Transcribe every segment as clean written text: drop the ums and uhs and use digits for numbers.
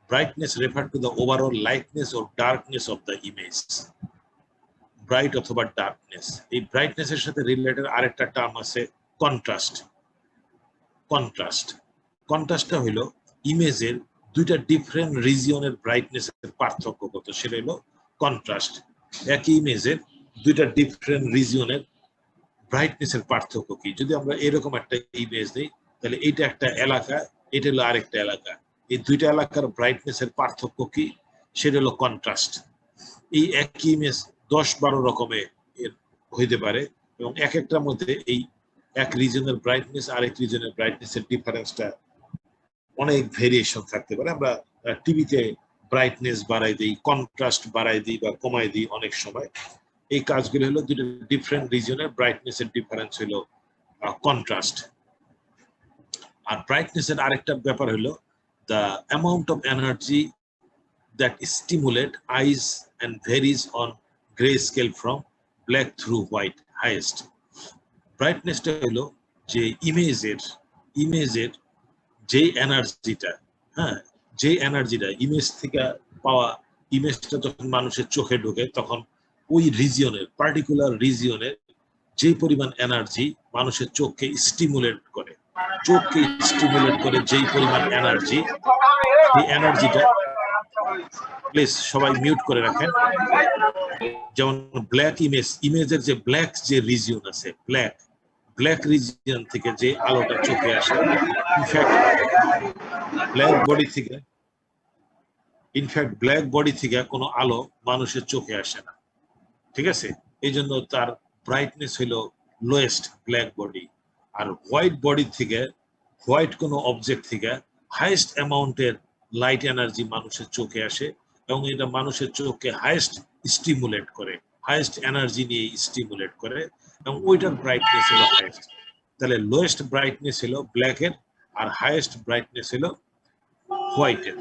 Brightness refer to the overall lightness or darkness of the image. Bright অথবা darkness, এই ব্রাইটনেসের সাথে related আরেকটা term আছে কন্ট্রাস্ট। কন্ট্রাস্টটা হলো ইমেজের দুইটা ডিফারেন্ট রিজিয়নের ব্রাইটনেসের পার্থক্য কত, সেটা হলো কন্ট্রাস্ট। একই ইমেজের দুইটা ডিফারেন্ট রিজিয়নের ব্রাইটনেসের পার্থক্য কি। যদি আমরা এরকম একটা ইমেজ দিই, তাহলে এটা একটা এলাকা, এটা হলো আরেকটা এলাকা, এই দুইটা এলাকার ব্রাইটনেসের পার্থক্য কি, সেটা হলো কন্ট্রাস্ট। এই একই ইমেজ 10-12 রকমের হইতে পারে এবং এক একটার মধ্যে এই এক রিজনের ব্রাইটনেস আরেক রিজনের ব্রাইটনেসের ডিফারেন্সটা অনেক ভেরিয়েশন থাকতে পারে। আমরা টিভিতে ব্রাইটনেস বাড়াই দিই, কন্ট্রাস্ট বাড়াই দিই বা কমাই দিই অনেক সময়। এই কাজগুলো হলো দুটো ডিফারেন্ট রিজনের ব্রাইটনেসের ডিফারেন্স হলো কন্ট্রাস্ট। আর ব্রাইটনেসের আরেকটা ব্যাপার হলো the amount of energy that stimulate eyes and varies on grayscale from black through white highest. ব্রাইটনেসটা হলো যে ইমেজের যে এনার্জিটা, যে এনার্জিটা ইমেজ থেকে পাওয়া, ইমেজটা যখন মানুষের চোখে ঢোকে তখন ওই রিজিয়নের পার্টিকুলার রিজিয়নের যে পরিমাণ এনার্জি মানুষের চোখকে স্টিমুলেট করে, যেই পরিমাণ এনার্জি, এই এনার্জিটা প্লিজ সবাই মিউট করে রাখেন। যেমন ব্ল্যাক ইমেজের যে ব্ল্যাক যে রিজিয়ন আছে, ব্ল্যাক রিজিয়ন থেকে যে আলোটা চোখে আসে, ইনফ্যাক্ট ব্ল্যাক বডি থেকে কোনো আলো মানুষের চোখে আসে না, ঠিক আছে? এই জন্য তার ব্রাইটনেস হলো লোয়েস্ট ব্ল্যাক বডি। আর হোয়াইট বডি থেকে, হোয়াইট কোনো অবজেক্ট থেকে হাইয়েস্ট অ্যামাউন্টের লাইট এনার্জি মানুষের চোখে আসে এবং এটা মানুষের চোখকে হাইয়েস্ট স্টিমুলেট করে, হাইয়েস্ট এনার্জি নিয়ে স্টিমুলেট করে এবং ওইটার ব্রাইটনেস হলো হাইয়েস্ট। তাহলে লোয়েস্ট ব্রাইটনেস হলো ব্ল্যাকের আর হাইয়েস্ট ব্রাইটনেস হলো হোয়াইটের।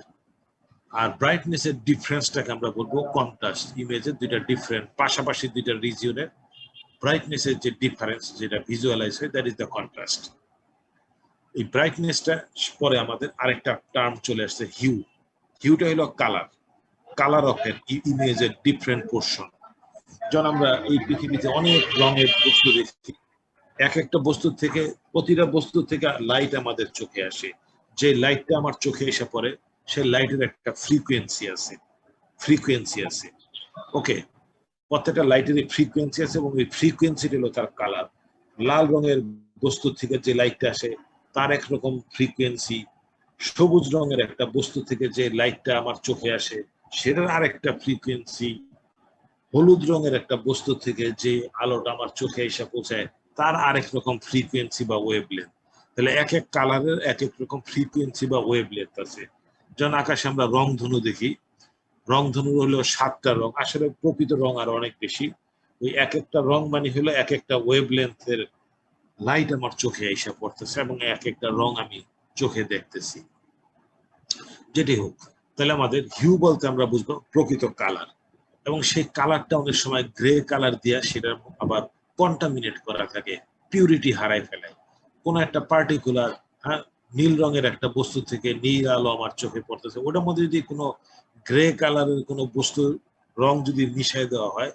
আর ব্রাইটনেসের ডিফারেন্সটাকে আমরা বলবো কন্ট্রাস্ট। ইমেজের দুইটা ডিফারেন্ট পাশাপাশি দুইটা রিজিয়নের ব্রাইটনেসের যে ডিফারেন্স যেটা ভিজুয়ালাইজ হয়, দ্যাট ইজ দ্য কন্ট্রাস্ট। এই ব্রাইটনেসটা পরে আমাদের আরেকটা টার্ম চলে আসছে হিউটা হলো কালার অফ ইমেজের ডিফারেন্ট পোর্শন। যখন আমরা এই পৃথিবীতে অনেক রঙের বস্তু দেখি, এক একটা বস্তু থেকে, প্রতিটা বস্তু থেকে লাইট আমাদের চোখে আসে। যে লাইটটা আমার চোখে এসে পড়ে সেই লাইটের একটা ফ্রিকোয়েন্সি আছে। ওকে, প্রত্যেকটা লাইটের ফ্রিকোয়েন্সি আছে এবং এই ফ্রিকোয়েন্সিটা হলো তার কালার। লাল রঙের বস্তু থেকে যে লাইটটা আসে তার একরকম ফ্রিকোয়েন্সি, সবুজ রঙের একটা বস্তু থেকে যে লাইটটা আমার চোখে আসে সেটার আরেকটা ফ্রিকোয়েন্সি, হলুদ রঙের একটা বস্তু থেকে যে আলোটা আমার চোখে এসে পৌঁছায় তার আরেক রকম ফ্রিকোয়েন্সি বা ওয়েভলেন্থ। তাহলে এক এক কালারের এক এক রকম ফ্রিকোয়েন্সি বা ওয়েভলেন্থ আছে। যখন আকাশে আমরা রংধনু দেখি, রংধনু হলো 7টা রং, আসলে প্রকৃত রং আর অনেক বেশি। ওই এক একটা রং মানে হলো এক একটা ওয়েভলেন্থের লাইট আমার চোখে এসে পড়তেছে এবং এক একটা রং আমি চোখে দেখতেছি। যেটি হোক, তাহলে আমাদের হিউ বলতে আমরা বুঝবো প্রকৃত কালার, এবং সেই কালারটা অনেক সময় গ্রে কালার দিয়া সেটা আবার কন্টামিনেট করা থাকে, পিউরিটি হারাই ফেলে। কোন একটা পার্টিকুলার নীল রঙের একটা বস্তু থেকে নীল আলো আমার চোখে পড়তেছে, ওটার মধ্যে যদি কোনো গ্রে কালারের কোনো বস্তুর রং যদি মিশাই দেওয়া হয়,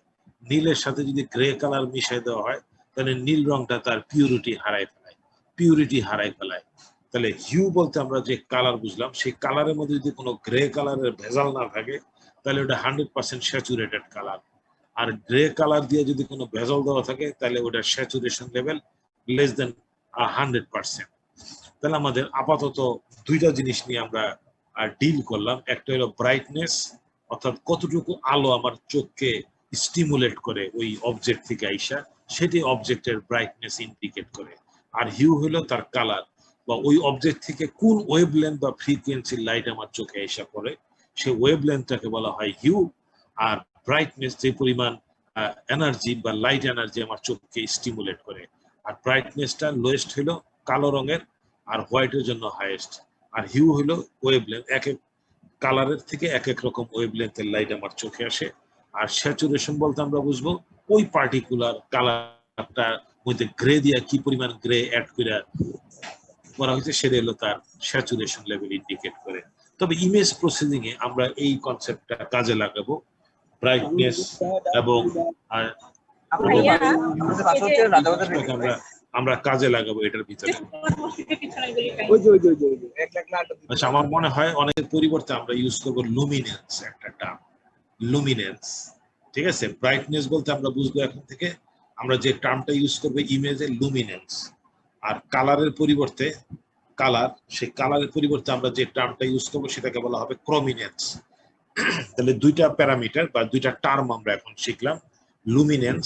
নীলের সাথে যদি গ্রে কালার মিশাই দেওয়া হয়, তাহলে নীল রংটা তার পিউরিটি হারাই ফেলায়। তাহলে হিউ বলতে আমরা যে কালার বুঝলাম, সেই কালারের মধ্যে যদি কোনো গ্রে কালারের ভেজাল না থাকে তাহলে ওটা 100% স্যাচুরেটেড কালার। আর গ্রে কালার দিয়ে যদি কোনো ভেজাল দেওয়া থাকে তাহলে ওটা স্যাচুরেশন লেভেল লেস দেন 100%। তাহলে আমাদের আপাতত দুইটা জিনিস নিয়ে আমরা ডিল করলাম। একটা হলো ব্রাইটনেস, অর্থাৎ কতটুকু আলো আমার চোখকে স্টিমুলেট করে ওই অবজেক্ট থেকে আইসা, সেটি অবজেক্টের ব্রাইটনেস ইন্ডিকেট করে। আর হিউ হলো তার কালার, বা ওই অবজেক্ট থেকে কোন ওয়েভলেন্থ বা ফ্রিকোয়েন্সির লাইট আমার চোখে আইসা পড়ে সেই ওয়েভলেন্থটাকে বলা হয় হিউ। আর ব্রাইটনেস যে পরিমাণ এনার্জি বা লাইট এনার্জি আমার চোখকে স্টিমুলেট করে। আর ব্রাইটনেসটা লোয়েস্ট হলো কালো রঙের আর হোয়াইটের জন্য হাইয়েস্ট। আর হিউ হলো ওয়েভলেন্থ, এক এক কালারের থেকে এক এক রকম ওয়েভলেন্থের লাইট আমার চোখে আসে। আর স্যাচুরেশন বলতে আমরা বুঝবো ওই পার্টিকুলার কালারটার মধ্যে গ্রে দিয়া কি পরিমাণ গ্রে অ্যাড করে করা হয়েছে, সেটা হলো তার স্যাচুরেশন লেভেল ইন্ডিকেট করে। তো তবে ইমেজ প্রসেসিং এ আমরা এই কনসেপ্টটা কাজে লাগাবো, ব্রাইটনেস এবং আমরা কাজে লাগাবো এটার ভিতরে। আচ্ছা, আমার মনে হয় অনেকের পরিবর্তে আমরা ইউজ করবো লুমিনেন্স, একটা টার্ম লুমিনেন্স, ঠিক আছে। ব্রাইটনেস বলতে আমরা বুঝবো এখন থেকে আমরা যে টার্মটা ইউজ করবো ইমেজে লুমিনেন্স, আর কালারের পরিবর্তে কালার, সেই কালারের পরিবর্তে আমরা যে টার্মটা ইউজ করবো সেটাকে বলা হবে ক্রমিনেন্স। তাহলে দুইটা প্যারামিটার বা দুইটা টার্ম আমরা এখন শিখলাম। লুমিনেন্স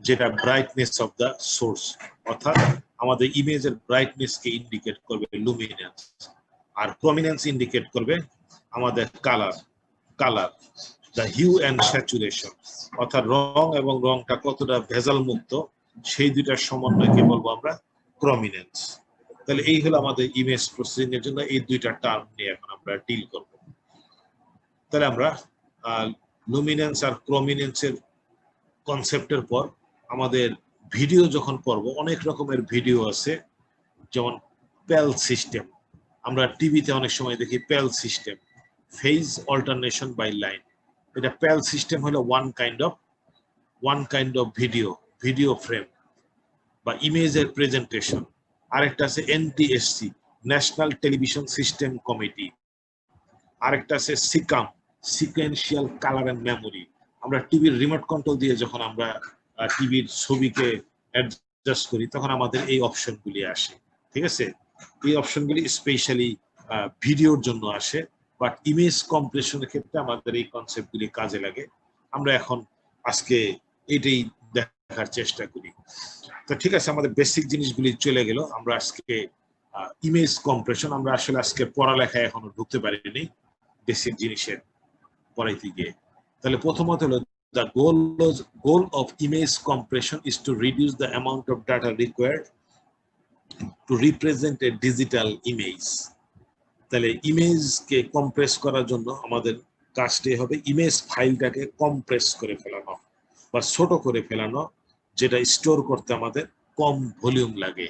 যেটা ব্রাইটনেস অফ দ্য সোর্স, অর্থাৎ আমাদের ইমেজের ব্রাইটনেসকে ইন্ডিকেট করবে লুমিনেন্স, আর প্রমিনেন্স ইন্ডিকেট করবে আমাদের colour the hue and saturation, অর্থাৎ রং এবং রংটা কতটা ভেজাল মুক্ত, সেই দুইটার সমন্বয়কে বলবো আমরা প্রমিনেন্স। তাহলে এই হলো আমাদের ইমেজ প্রসেসিং এর জন্য এই দুইটা টার্ম নিয়ে এখন আমরা ডিল করব। তাহলে আমরা লুমিনেন্স আর প্রমিনেন্সের কনসেপ্টের পর আমাদের ভিডিও যখন পড়বো, অনেক রকমের ভিডিও আছে, যেমন প্যাল সিস্টেম, আমরা টিভিতে অনেক সময় দেখি PAL system, phase alternation by line. এটা প্যাল সিস্টেম হলো one kind of video frame বা ইমেজের প্রেজেন্টেশন। আরেকটা আছে NTSC, national television system committee. আরেকটা আছে SECAM, sequential colour and memory. আমরা টিভির রিমোট কন্ট্রোল দিয়ে যখন আমরা টিভির ছবিকে অ্যাডজাস্ট করি তখন আমাদের এই অপশনগুলি আসে, ঠিক আছে। এই অপশনগুলি স্পেশালি ভিডিওর জন্য আসে, বাট ইমেজ কম্প্রেশনের ক্ষেত্রে আমাদের এই কনসেপ্টগুলি কাজে লাগে। আমরা এখন আজকে এটাই দেখার চেষ্টা করি। তো ঠিক আছে, আমাদের বেসিক জিনিসগুলি চলে গেল। আমরা আজকে ইমেজ কম্প্রেশন, আমরা আসলে আজকে পড়ালেখায় এখনো ঢুকতে পারিনি বেসিক জিনিসের পড়াইতে গিয়ে। তাহলে প্রথমত হলো the goal of image compression is to reduce the amount of data required to represent a digital image. তাহলে ইমেজকে কম্প্রেস করার জন্য আমাদের কাজটাই হবে ইমেজ ফাইলটাকে কম্প্রেস করে ফেলানো বা ছোট করে ফেলানো, যেটা স্টোর করতে আমাদের কম ভলিউম লাগে।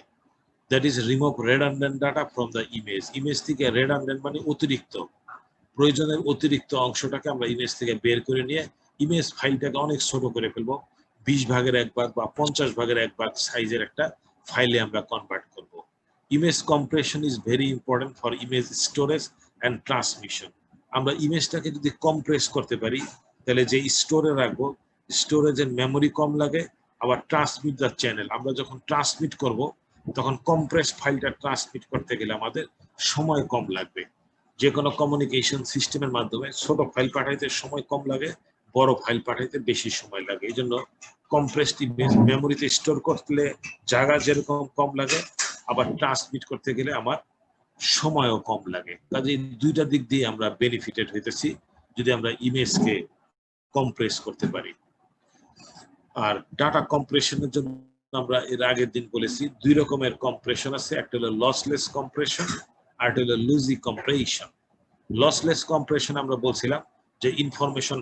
That is remove redundant data from the image থেকে রেডান্ডেন্ট মানে অতিরিক্ত, প্রয়োজনের অতিরিক্ত অংশটাকে আমরা ইমেজ থেকে বের করে নিয়ে ইমেজ ফাইলটাকে অনেক ছোট করে ফেলবো, 20 ভাগের 1 ভাগ বা 50 ভাগের 1 ভাগ সাইজের একটা ফাইলে আমরা কনভার্ট করব। Image compression is very important for image storage and transmission. আমরা ইমেজটাকে যদি কম্প্রেস করতে পারি তাহলে যে স্টোরে রাখবো, স্টোরেজের মেমোরি কম লাগে, আবার ট্রান্সমিট দ্য চ্যানেল, আমরা যখন ট্রান্সমিট করব তখন কম্প্রেস ফাইলটা ট্রান্সমিট করতে গেলে আমাদের সময় কম লাগবে। যে কোনো কমিউনিকেশন সিস্টেমের মাধ্যমে ছোট ফাইল পাঠাইতে সময় কম লাগে, বড় ফাইল পাঠাইতে বেশি সময় লাগে। এই জন্য কম্প্রেসড ইমেজ মেমোরিতে স্টোর করলে জায়গা যেরকম কম লাগে, আবার ট্রান্সমিট করতে গেলে আমার সময়ও কম লাগে। কাজে দুইটা দিক দিয়ে আমরা বেনিফিটেড হইতেছি যদি আমরা ইমেজকে কম্প্রেস করতে পারি। আর ডাটা কম্প্রেশনের জন্য আমরা এর আগের দিন বলেছি দুই রকমের কম্প্রেশন আছে, একটা হলো লসলেস কম্প্রেশন আর একটা হলো লুজি কম্প্রেশন। লসলেস কম্প্রেশন আমরা বলছিলাম যে ইনফরমেশন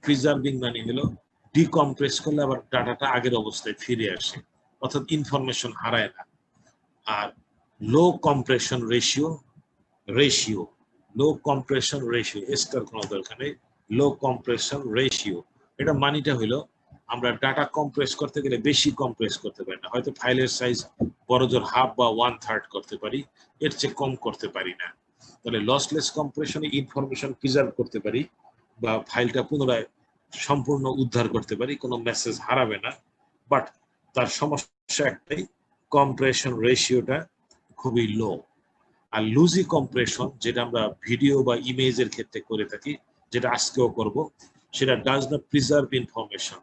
প্রিজার্ভিং মানে হলো ডিকম্প্রেস করলে আবার ডাটাটা আগের অবস্থায় ফিরে আসে, অর্থাৎ ইনফরমেশন হারায় না। আর লো কম্প্রেশন রেশিও এস্টার কোনো দরকার নেই, লো কম্প্রেশন রেশিও, এটা মানিটা হলো আমরা ডাটা কম্প্রেস করতে গেলে বেশি কম্প্রেস করতে পারি না, হয়তো ফাইলের সাইজ বড়জোর হাফ বা 1/3 করতে পারি, এর চেয়ে কম করতে পারি না। তাহলে লসলেস কম্প্রেশনে ইনফরমেশন প্রিজার্ভ করতে পারি বা ফাইলটা পুনরায় সম্পূর্ণ উদ্ধার করতে পারি, কোনো মেসেজ হারাবে না, বাট তার সমস্যা একটাই, কম্প্রেশন রেশিওটা খুবই লো। আর লুজি কম্প্রেশন যেটা আমরা ভিডিও বা ইমেজের ক্ষেত্রে করে থাকি, যেটা আজকেও করব, সেটা ডাজ নট প্রিজার্ভ ইনফরমেশন,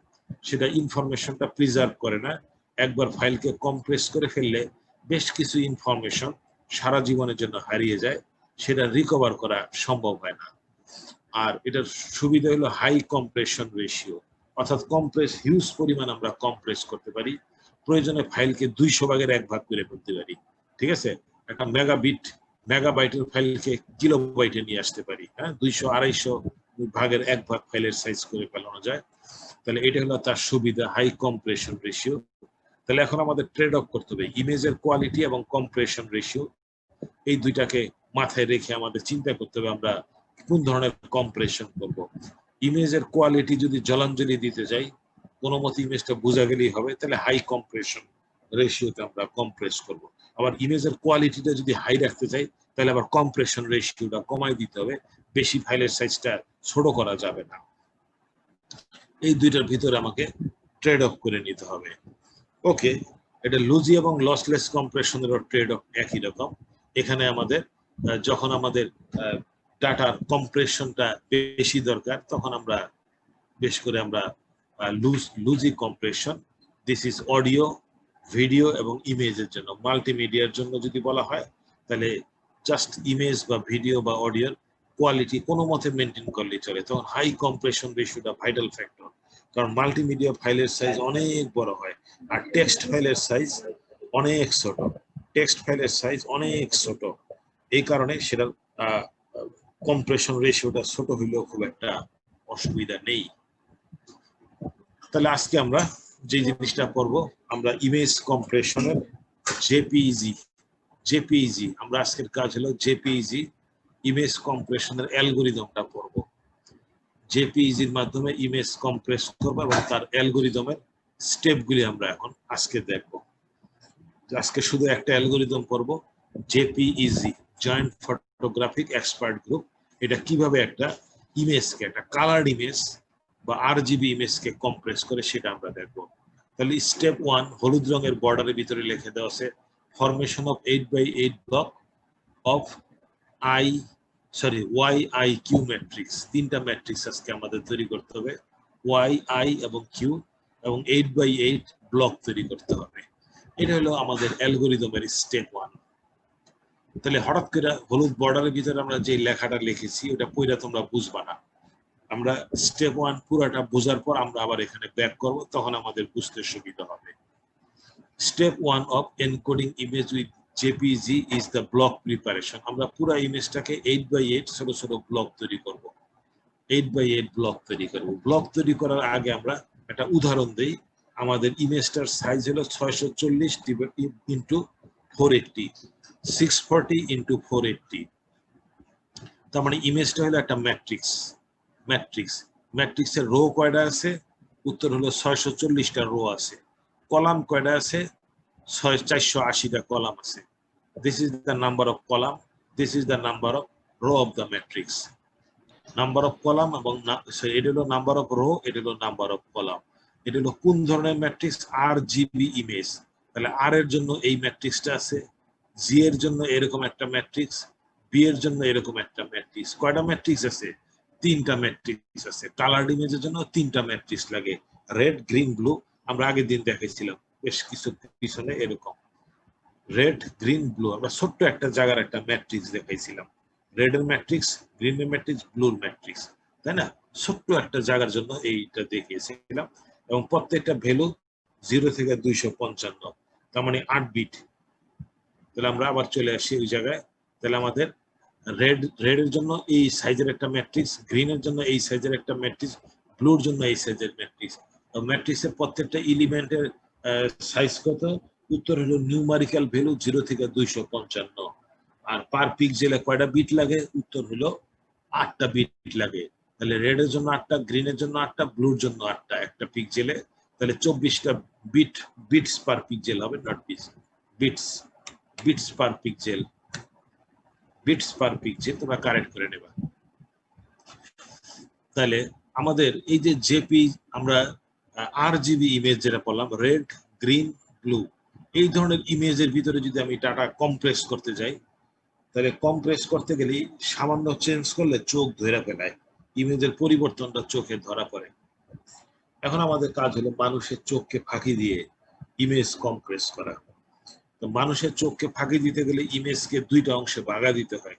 সেটা ইনফরমেশনটা প্রিজার্ভ করে না। একবার ফাইলকে কম্প্রেস করে ফেললে বেশ কিছু ইনফরমেশন সারা জীবনের জন্য হারিয়ে যায়, সেটা রিকভার করা সম্ভব হয় না। আর এটার সুবিধা হলো হাই কম্প্রেশন রেশিও, অর্থাৎ হিউজ পরিমাণ আমরা কম্প্রেস করতে পারি, প্রয়োজনে ফাইলকে 200 ভাগের 1 ভাগ করে ফেলতে পারি, ঠিক আছে। একটা মেগাবাইটের ফাইলকে কিলোবাইটে নিয়ে আসতে পারি, হ্যাঁ, 200-250 ভাগের 1 ভাগ ফাইলের সাইজ করে ফেলানো যায়। তাহলে এটা হলো তার সুবিধা, হাই কম্প্রেশন রেশিও। তাহলে এখন আমাদের ট্রেড অফ করতে হবে ইমেজের কোয়ালিটি এবং কম্প্রেশন রেশিও, এই দুইটাকে মাথায় রেখে আমাদের চিন্তা করতে হবে আমরা কোন ধরনের কম্প্রেশন করব। ইমেজের কোয়ালিটি যদি জলাঞ্জলি দিতে যাই, কোনো মতে ইমেজটা বোঝা গেলেই হবে, তাহলে হাই কম্প্রেশন রেশিওতে আমরা কম্প্রেস করব। আবার ইমেজের কোয়ালিটিটা যদি হাই রাখতে চাই, তাহলে আবার কম্প্রেশন রেশিওটা কমাই দিতে হবে, বেশি ফাইলের সাইজটা ছোট করা যাবে না। এই দুইটার ভিতরে আমাকে ট্রেড অফ করে নিতে হবে। ওকে, এটা লুজি এবং লসলেস কম্প্রেশনেরও ট্রেড অফ একই রকম। এখানে আমাদের যখন আমাদের ডাটার কম্প্রেশনটা বেশি দরকার, তখন আমরা বেশ করে আমরা lossy compression, this is audio, video এবং ইমেজের জন্য। মাল্টিমিডিয়ার জন্য যদি বলা হয়, তাহলে জাস্ট ইমেজ বা ভিডিও বা অডিওর কোয়ালিটি কোনো মতে মেনটেন করলে চলে, তখন হাই কম্প্রেশন রেশিওটা ভাইটাল ফ্যাক্টর। কারণ মাল্টিমিডিয়া ফাইলের সাইজ অনেক বড় হয়, আর টেক্সট ফাইলের সাইজ অনেক ছোট। টেক্সট ফাইলের সাইজ অনেক ছোট, এই কারণে সেটার কম্প্রেশন রেশিওটা ছোট হইলেও খুব একটা অসুবিধা নেই। তাহলে আজকে আমরা যে জিনিসটা পড়বো, আমরা ইমেজ কম্প্রেশনের জেপিইজি, আমরা আজকের কাজ হলো জেপিইজি ইমেজ কম্প্রেশনের অ্যালগরিদমটা পড়বো। জেপিইজির মাধ্যমে ইমেজ কম্প্রেস করবো এবং তার অ্যালগরিদমের স্টেপগুলি আমরা এখন আজকে দেখবো। আজকে শুধু একটা অ্যালগরিদম পড়বো, JPEG, joint photographic expert group. এটা কিভাবে একটা ইমেজকে, একটা কালার্ড ইমেজ বা আরজিবি ইমেজকে কম্প্রেস করে সেটা আমরা দেখবো। তাহলে স্টেপ 1, হলুদ রঙের বর্ডারের ভিতরে লিখে দেওয়া আছে formation of 8x8 block of YIQ matrix. তিনটা ম্যাট্রিক্স আজকে আমাদের তৈরি করতে হবে, YI এবং Q, এবং 8x8 ব্লক তৈরি করতে হবে। এটা হলো আমাদের অ্যালগরিদমের স্টেপ 1। তাহলে হঠাৎ করে হলুদ বর্ডারের ভিতরে আমরা যে লেখাটা লিখেছি ওটা পড়া তোমরা বুঝবা না। আমরা স্টেপ 1 পুরাটা বোঝার পর আমরা আবার এখানে ব্যাক করব, তখন আমাদের বুঝতে সুবিধা হবে। Step 1 of encoding image with JPG is the block preparation. আমরা পুরো ইমেজটাকে 8x8 ছোট ছোট ব্লক তৈরি করব। 8x8 ব্লক তৈরি করব। ব্লক তৈরি করার আগে আমরা একটা উদাহরণ দেই। আমাদের ইমেজটার সাইজ হলো 640 ইন্টু 480, 640 ইন্টু 480। তার মানে ইমেজটা হলো একটা ম্যাট্রিক্সের রো কয়টা আছে? উত্তর হলো 640টা রো আছে। কলাম কয়টা আছে? 480টা কলাম আছে। This is the number of column, this is the number of rho of the matrix. Number of column এবং এটা হলো নাম্বার অফ রো, এটা হলো নাম্বার অফ কলাম। এটা হলো কোন ধরনের ম্যাট্রিক্স? RGB image. তাহলে আর এর জন্য এই ম্যাট্রিক্সটা আছে, জি এর জন্য এরকম একটা ম্যাট্রিক্স, বি এর জন্য এরকম একটা ম্যাট্রিক্স। কয়টা ম্যাট্রিক্স আছে? 3টা ম্যাট্রিক্স আছে। কালার্ড ইমেজের জন্য 3টা ম্যাট্রিক্স লাগে, রেড, গ্রিন, ব্লু। আমরা আগের দিন দেখাইছিলাম বেশ কিছু পিছনে এরকম রেড, গ্রিন, ব্লু। আমরা ছোট্ট একটা জায়গার একটা ম্যাট্রিক্স দেখাইছিলাম, রেডের ম্যাট্রিক্স, গ্রিনের ম্যাট্রিক্স, ব্লুর ম্যাট্রিক্স, তাই না? ছোট্ট একটা জায়গার জন্য এইটা দেখিয়েছিলাম। এবং প্রত্যেকটা ভ্যালু 0 থেকে 255, তার মানে 8 বিট। তাহলে আমরা আবার চলে আসি ওই জায়গায়। তাহলে আমাদের রেডের জন্য এই সাইজের একটা ম্যাট্রিক্স, গ্রিনের জন্য এই সাইজের একটা ম্যাট্রিক্স, ব্লুর জন্য এই সাইজের ম্যাট্রিক্স। ম্যাট্রিক্সের প্রত্যেকটা এলিমেন্টের সাইজ কত? উত্তর হলো নিউমারিক্যাল ভ্যালু 0 থেকে 255। আর পার পিক্সেলে কয়টা বিট লাগে? উত্তর হলো 8টা বিট লাগে। তাহলে রেডের জন্য 8টা, গ্রিনের জন্য 8টা, ব্লুর জন্য 8টা, একটা পিক্সেলে। তাহলে 24টা বিটস পার পিক্সেল হবে, নট বিটস পার পিক্সেল। তোমরা কারেক্ট করে নেবা। তাহলে আমাদের এই যে জেপি, আমরা আরজিবি ইমেজ যেটা বললাম, রেড, গ্রিন, ব্লু, এই ধরনের ইমেজের ভিতরে যদি আমি ডাটা কম্প্রেস করতে যাই, তাহলে কম্প্রেস করতে গেলে সামান্য চেঞ্জ করলে চোখ ধরে ফেলায়, ইমেজের পরিবর্তনটা চোখে ধরা পড়ে। এখন আমাদের কাজ হলো মানুষের চোখকে ফাঁকি দিয়ে ইমেজ কম্প্রেস করা। তো মানুষের চোখকে ফাঁকি দিতে গেলে ইমেজকে 2টা অংশে ভাগা দিতে হয়।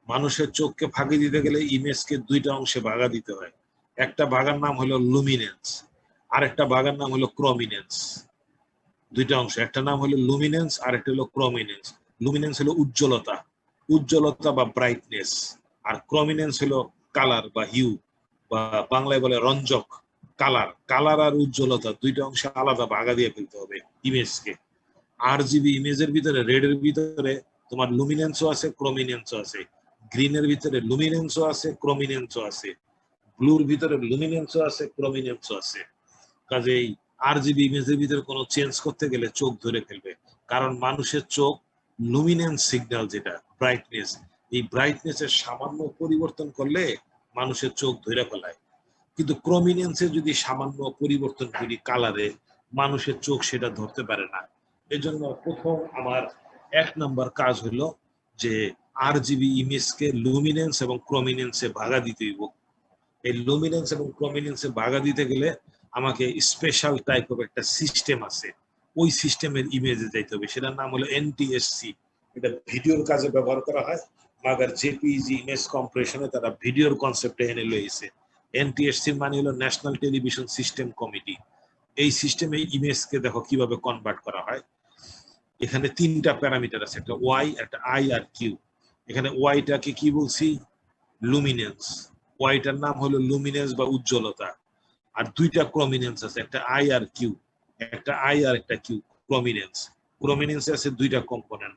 মানুষের চোখকে ফাঁকি দিতে গেলে ইমেজকে 2টা অংশে ভাগা দিতে হয়। একটা ভাগার নাম হলো লুমিনেন্স, আর একটা ভাগার নাম হলো ক্রমিনেন্স। 2টা অংশ, একটা নাম হলো লুমিনেন্স আর একটা হলো ক্রমিনেন্স। লুমিনেন্স হলো উজ্জ্বলতা বা ব্রাইটনেস, আর ক্রমিনেন্স হলো কালার বা হিউ, বা বাংলায় বলে রঞ্জক। কালার আর উজ্জ্বলতা 2টা অংশে আলাদা ভাগা দিয়ে ফেলতে হবে ইমেজকে। আরজিবি ইমেজের ভিতরে রেডের ভিতরে তোমার লুমিনেন্সও আছে, ক্রোমিনেন্সও আছে। গ্রিনের ভিতরে লুমিনেন্সও আছে, ক্রোমিনেন্সও আছে। ব্লুর ভিতরে লুমিনেন্সও আছে, ক্রোমিনেন্সও আছে। কাজেই আরজিবি ইমেজের ভিতরে কোনো চেঞ্জ করতে গেলে চোখ ধরে ফেলবে, কারণ মানুষের চোখ লুমিনেন্স সিগন্যাল, যেটা ব্রাইটনেস, এই ব্রাইটনেসের সামান্য পরিবর্তন করলে মানুষের চোখ ধরে ফেলায়। কিন্তু ক্রোমিনেন্সে যদি সামান্য পরিবর্তন করি কালারে, মানুষের চোখ সেটা ধরতে পারে না। এজন্য প্রথম আমার 1 নম্বর কাজ হলো যে আরজিবি ইমেজকে লুমিনেন্স এবং ক্রোমিনেন্সে ভাগা দিতে হইব। এই লুমিনেন্স এবং প্রমিনেন্সে ভাগা দিতে গেলে আমাকে স্পেশাল টাইপ অফ একটা সিস্টেম আছে, ওই সিস্টেমের ইমেজে যাইতে হবে। সেটার নাম হলো এনটিএসসি। এটা ভিডিওর কাজে ব্যবহার করা হয়, মাগার জেপিইজি ইমেজ কম্প্রেশনে তারা ভিডিওর কনসেপ্টে এনে লইছে। এনটিএসসি মানে হলো ন্যাশনাল টেলিভিশন সিস্টেম কমিটি। এই সিস্টেমে ইমেজকে দেখো কিভাবে কনভার্ট করা হয়। এখানে 3টা প্যারামিটার আছে, একটা ওয়াই, একটা আই আর কিউ। এখানে ওয়াইটাকে কি বলছি? লুমিনেন্স। ওয়াইটার নাম হলো লুমিনেন্স বা উজ্জ্বলতা। আর 2টা ক্রোমিনেন্স আছে, একটা আই আর কিউ, একটা আই আর একটা কিউ। ক্রোমিনেন্স, ক্রোমিনেন্সে আছে 2টা কম্পোনেন্ট,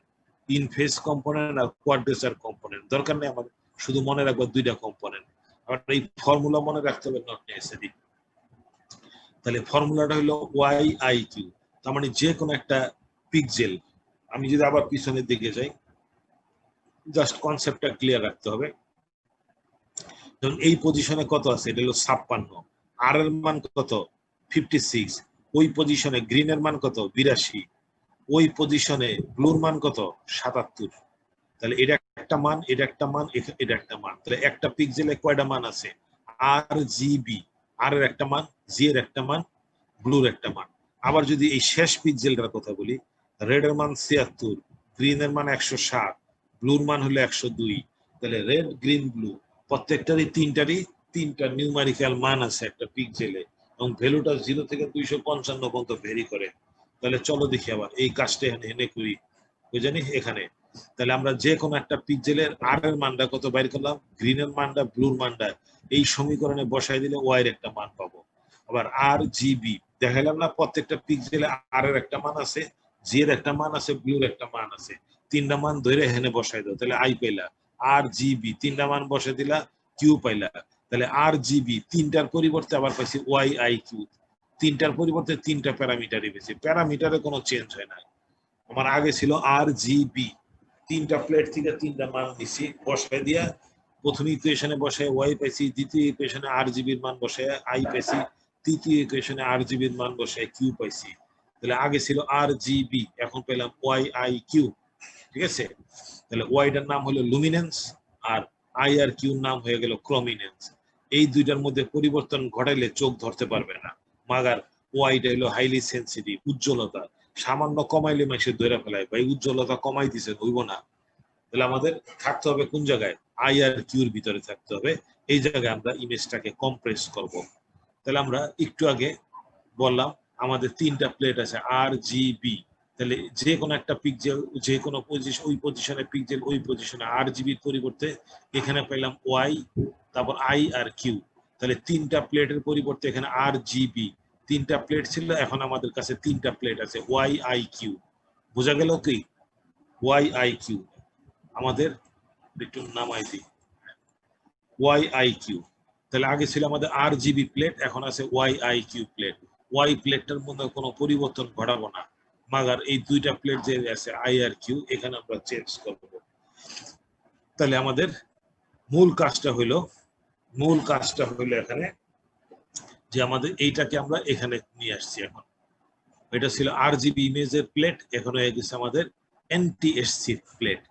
ইন ফেজ কম্পোনেন্ট আর কোয়াড্রেচার কম্পোনেন্ট। দরকার নেই আমার, শুধু মনে রাখবো 2টা কম্পোনেন্ট। আর এই ফর্মুলা মনে রাখতে হবে নট নেসেসারি। তাহলে ফর্মুলাটা হলো ওয়াই আই কিউ। তার মানে যে কোনো একটা পিক্সেল, আমি যদি আবার পিছনের দিকে যাই, জাস্ট কনসেপ্টটা ক্লিয়ার রাখতে হবে। যেমন এই পজিশনে কত আছে? এটা হলো 56। আর এর মান কত? 56। ওই পজিশনে গ্রিনের মান কত? 82। ওই পজিশনে ব্লুর মান কত? 77। তাহলে এটা একটা মান, এটা একটা মান, এটা একটা মান। তাহলে একটা পিক্সেলে কয়টা মান আছে? আর জিবি, আর এর একটা মান, জি এর একটা মান, ব্লুর একটা মান। আবার যদি এই শেষ পিক্সেলটার কথা বলি, রেড এর মান 76, গ্রিন এর মান 107, ব্লুর মান হলো 102। তাহলে রেড, গ্রিন, ব্লু প্রত্যেকটারই 3টা নিউমারিক্যাল মান আছে একটা পিক্সেলে, এবং ভ্যালুটা 0 থেকে 255 পর্যন্ত ভেরি করে। তাহলে চলো দেখি আবার এই কাজটা এনে করি। ওই জানি এখানে, তাহলে আমরা যে কোনো একটা পিক্সেলের আর এর মানটা কত বাইর করলাম, গ্রিনের মানটা, ব্লুর মানটা এই সমীকরণে বসাই দিলে ওয়াই এর একটা মান পাবো। আবার আর জিবি দেখাইলাম না, প্রত্যেকটা পিক্সেলে আর এর একটা মান আছে, জি এর একটা মান আছে, ব্লুর একটা মান আছে। 3টা মান ধরে হেনে বসাই দাও, তাহলে আই পাইলা। আর জিবি 3টা মান বসে দিলা, কিউ পাইলা। তাহলে আর জিবি 3টার পরিবর্তে আবার পাইছি ওয়াই আই কিউ। 3টার পরিবর্তে 3টা প্যারামিটারই পেয়েছি, প্যারামিটারে কোনো চেঞ্জ হয় না। আমার আগে ছিল আর জিবি, 3টা প্লেট থেকে 3টা মান দিছি, বসাই দিয়া প্রথম ইকুয়েশনে বসায় ওয়াই পাইছি, দ্বিতীয় ইকুয়েশনে আর জিবির মান বসায় আই পাইছি, তৃতীয় ইকুয়েশনে আর জিবির মান বসায় কিউ পাইছি। তাহলে আগে ছিল আর জিবি, এখন পেলাম ওয়াই আই কিউ। ঠিক আছে? তাহলে ওয়াইটার নাম হলো লুমিনেন্স, আর আই আর কিউর নাম হয়ে গেল ক্রোমিনেন্স। এই 2টার মধ্যে পরিবর্তন ঘটাইলে চোখ ধরতে পারবে না। মাগার ওয়াইটা হলো হাইলি সেন্সিটিভ, উজ্জ্বলতা। সামান্য কমাইলে মানুষের ধরে ফেলায়, ভাই উজ্জ্বলতা কমাই দিছে, হইব না। তাহলে আমাদের থাকতে হবে কোন জায়গায়? আই আর কিউর ভিতরে থাকতে হবে। এই জায়গায় আমরা ইমেজটাকে কম্প্রেস করব। তাহলে আমরা একটু আগে বললাম আমাদের 3টা প্লেট আছে আর জি বি। তাহলে যে কোনো একটা পিক্সেল, যে কোনো পজিশন, ওই পজিশনে পিক্সেল, ওই পজিশনে আর জিবির পরিবর্তে এখানে পেলাম ওয়াই, তারপর আই আর কিউ। তাহলে 3টা প্লেটের পরিবর্তে এখানে আর জিবি। 3টা প্লেট ছিল, এখন আমাদের কাছে 3টা প্লেট আছে, ওয়াই আই কিউ। বোঝা গেল কি? ওয়াই আই কিউ আমাদের একটু নামাই দিই, ওয়াই আই কিউ। তাহলে আগে ছিল আমাদের আর জিবি প্লেট, এখন আছে Y I Q plate. Y প্লেটটার মধ্যে কোনো পরিবর্তন ঘটাবো না, মাগার এই 2টা প্লেট যে আছে আই আর কিউ, এখানে আমরা চেঞ্জ করব। তাহলে আমাদের মূল কাজটা হইলো, এখানে যে আমাদের এইটাকে আমরা এখানে নিয়ে আসছি। এখন এটা ছিল আর জিবি ইমেজের প্লেট, এখন হয়ে গেছে আমাদের এনটিএসসি প্লেট।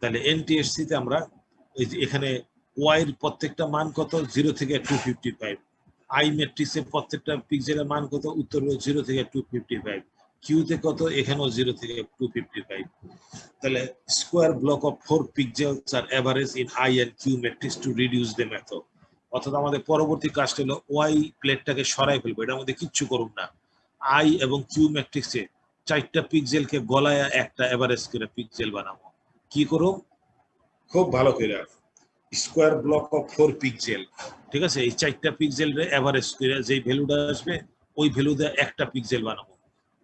তাহলে এনটিএসসি তে আমরা এখানে ওয়াই এর প্রত্যেকটা মান কত? 0 থেকে 255। আই ম্যাট্রিক্সের প্রত্যেকটা পিক্সেলের মান কত? উত্তর হলো 0 থেকে 255। কিউতে কত? এখানেও 0 থেকে 255। তাহলে স্কোয়ার ব্লক অফ 4 পিক্সেলস আর average in I and Q matrix to reduce the method. অর্থাৎ আমাদের পরবর্তী কাজটা হলো ওয়াই প্লেটটাকে সরাই ফেলবো, এটার মধ্যে কিচ্ছু করুন না। আই এবং কিউ ম্যাট্রিক্সে 4টা পিক্সেলকে গলায় একটা এভারেজ করে পিক্সেল বানাবো। কি করুন? খুব ভালো করে স্কোয়ার ব্লক অফ 4 পিক্সেল, ঠিক আছে? এই 4টা পিক্সেল এভারেজ করে যেই ভ্যালুটা আসবে, ওই ভ্যালু দিয়ে একটা পিক্সেল বানাবো।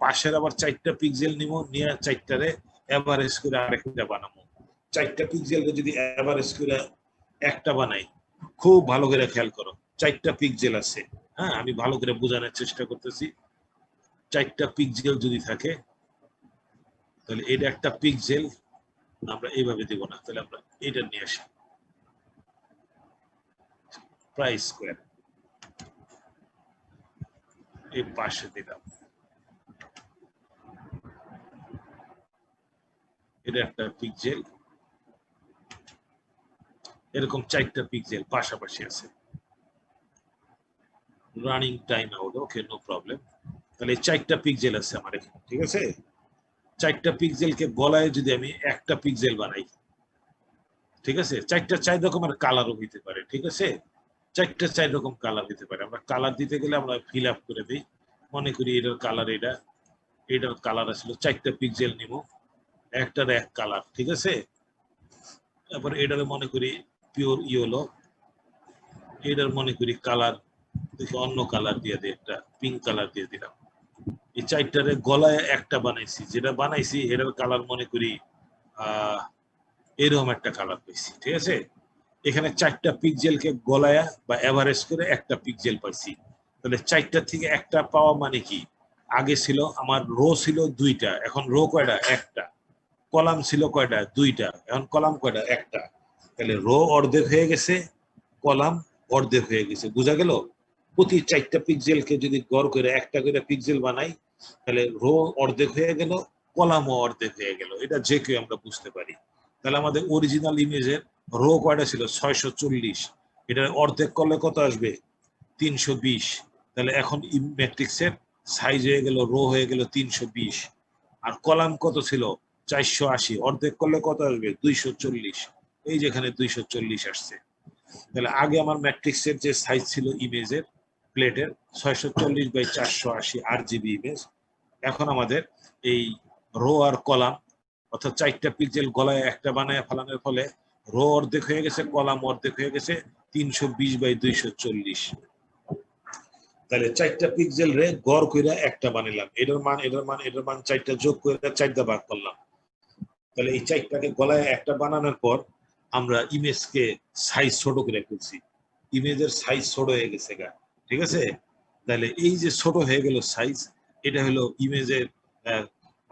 পাশের আবার 4টা পিক্সেল নিব, নিয়ে 4টারে এভারেজ করে আরেকটা বানাবো। 4টা পিক্সেলকে যদি এভারেজ করে একটা বানাই, খুব ভালো করে খেয়াল করো, 4টা পিক্সেল আছে। হ্যাঁ, আমি ভালো করে বোঝানোর চেষ্টা করতেছি। 4টা পিক্সেল যদি থাকে তাহলে এটা একটা পিক্সেল, আমরা এইভাবে দিব না, তাহলে আমরা এটা নিয়ে আসি প্রায় স্কোয়ার, এই পাশে দিলাম, এটা একটা পিক্সেল, এরকম 4টা পিক্সেল পাশাপাশি আছে। রানিং টাইম আউট, ওকে, নো প্রবলেম। তাহলে 4টা পিক্সেল আছে আমার এখানে, ঠিক আছে। 4টা পিক্সেলকে গলায় যদি আমি একটা পিক্সেল বানাই, ঠিক আছে, 4টা 4 রকমের কালারও হইতে পারে, ঠিক আছে, 4টা 4 রকম কালার হইতে পারে। আমরা কালার দিতে গেলে আমরা ফিল আপ করে দিই, মনে করি এটার কালার এটা, এটার কালার আসলে 4টা পিক্সেল নিব, একটার এক কালার, ঠিক আছে। তারপর এটার মনে করি পিওর ইয়েলো, এটার মনে করি কালার দেখি অন্য কালার দিয়ে দিই, একটা পিঙ্ক কালার দিয়ে দিলাম। এই 4টারে গলায় একটা বানাইছি, যেটা বানাইছি এটার কালার মনে করি এরকম একটা কালার পাইছি, ঠিক আছে। এখানে 4টা পিক্সেলকে গলায়া বা এভারেজ করে একটা পিক্সেল পাইছি। তাহলে 4টা থেকে একটা পাওয়া মানে কি, আগে ছিল আমার রো ছিল 2টা, এখন রো কয়টা, একটা। কলাম ছিল কয়টা, 2টা, এখন কলাম কয়টা, একটা। তাহলে রো অর্ধেক হয়ে গেছে, কলাম অর্ধেক হয়ে গেছে, বোঝা গেল। প্রতি 4টা পিক্সেলকে যদি গড় করে একটা করে পিক্সেল বানাই, তাহলে রো অর্ধেক হয়ে গেল, কলামও অর্ধেক হয়ে গেল, এটা যে কেউ আমরা বুঝতে পারি। তাহলে আমাদের অরিজিনাল ইমেজের রো কয়টা ছিল, 640, এটা অর্ধেক করলে কত আসবে, 320। তাহলে এখন ম্যাট্রিক্সের সাইজ হয়ে গেল, রো হয়ে গেল 320, আর কলাম কত ছিল, 480, অর্ধেক করলে কত আসবে, 240। এই যেখানে 240 আসছে। তাহলে আগে আমার ম্যাট্রিক্সের যে সাইজ ছিল ইমেজের প্লেটের 640/480 RGB ইমেজ, এখন আমাদের এই রো আর কলাম অর্থাৎ 4টা পিক্সেল গলায় একটা বানায় ফেলানোর ফলে রো অর্ধেক হয়ে গেছে, কলাম অর্ধেক হয়ে গেছে, 320/240। তাহলে 4টা পিক্সেল রে গড় কইরা একটা বানাইলাম, এটার মান এটার মান এটার মান 4টা যোগ করে 4টা ভাগ করলাম। তাহলে এই 4টাকে গলায় একটা বানানোর পর আমরা ইমেজকে সাইজ ছোট করে ফেলছি, ইমেজের সাইজ ছোট হয়ে গেছে গা, ঠিক আছে। তাহলে এই যে ছোট হয়ে গেল সাইজ, এটা হলো ইমেজের,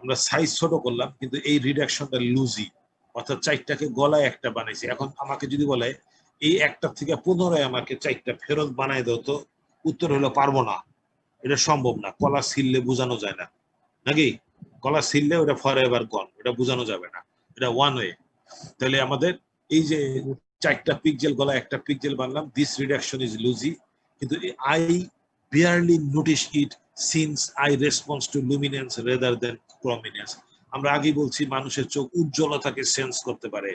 আমরা সাইজ ছোট করলাম কিন্তু এই রিডাকশনটা লুজি, অর্থাৎ 4টাকে গলায় একটা বানাইছি। এখন আমাকে যদি বলে এই একটা থেকে পুনরায় আমাকে 4টা ফেরত বানাই দাও, তো উত্তর হলো পারবো না, এটা সম্ভব না, কলা ছিললে বোঝানো যায় না, নাকি? কলা ছিললে ওটা ফর এভার গন, ওটা বোঝানো যাবে না, এটা ওয়ান ওয়ে। তাহলে আমাদের এই যে 4টা পিক্সেল গলা একটা পিক্সেল বানলাম, দিস রিডাকশন ইজ লুজি, কিন্তু I barely notice it since I response to luminance rather than prominence. আমরা আগেই বলছি মানুষের চোখ উজ্জ্বলতাকে সেন্স করতে পারে,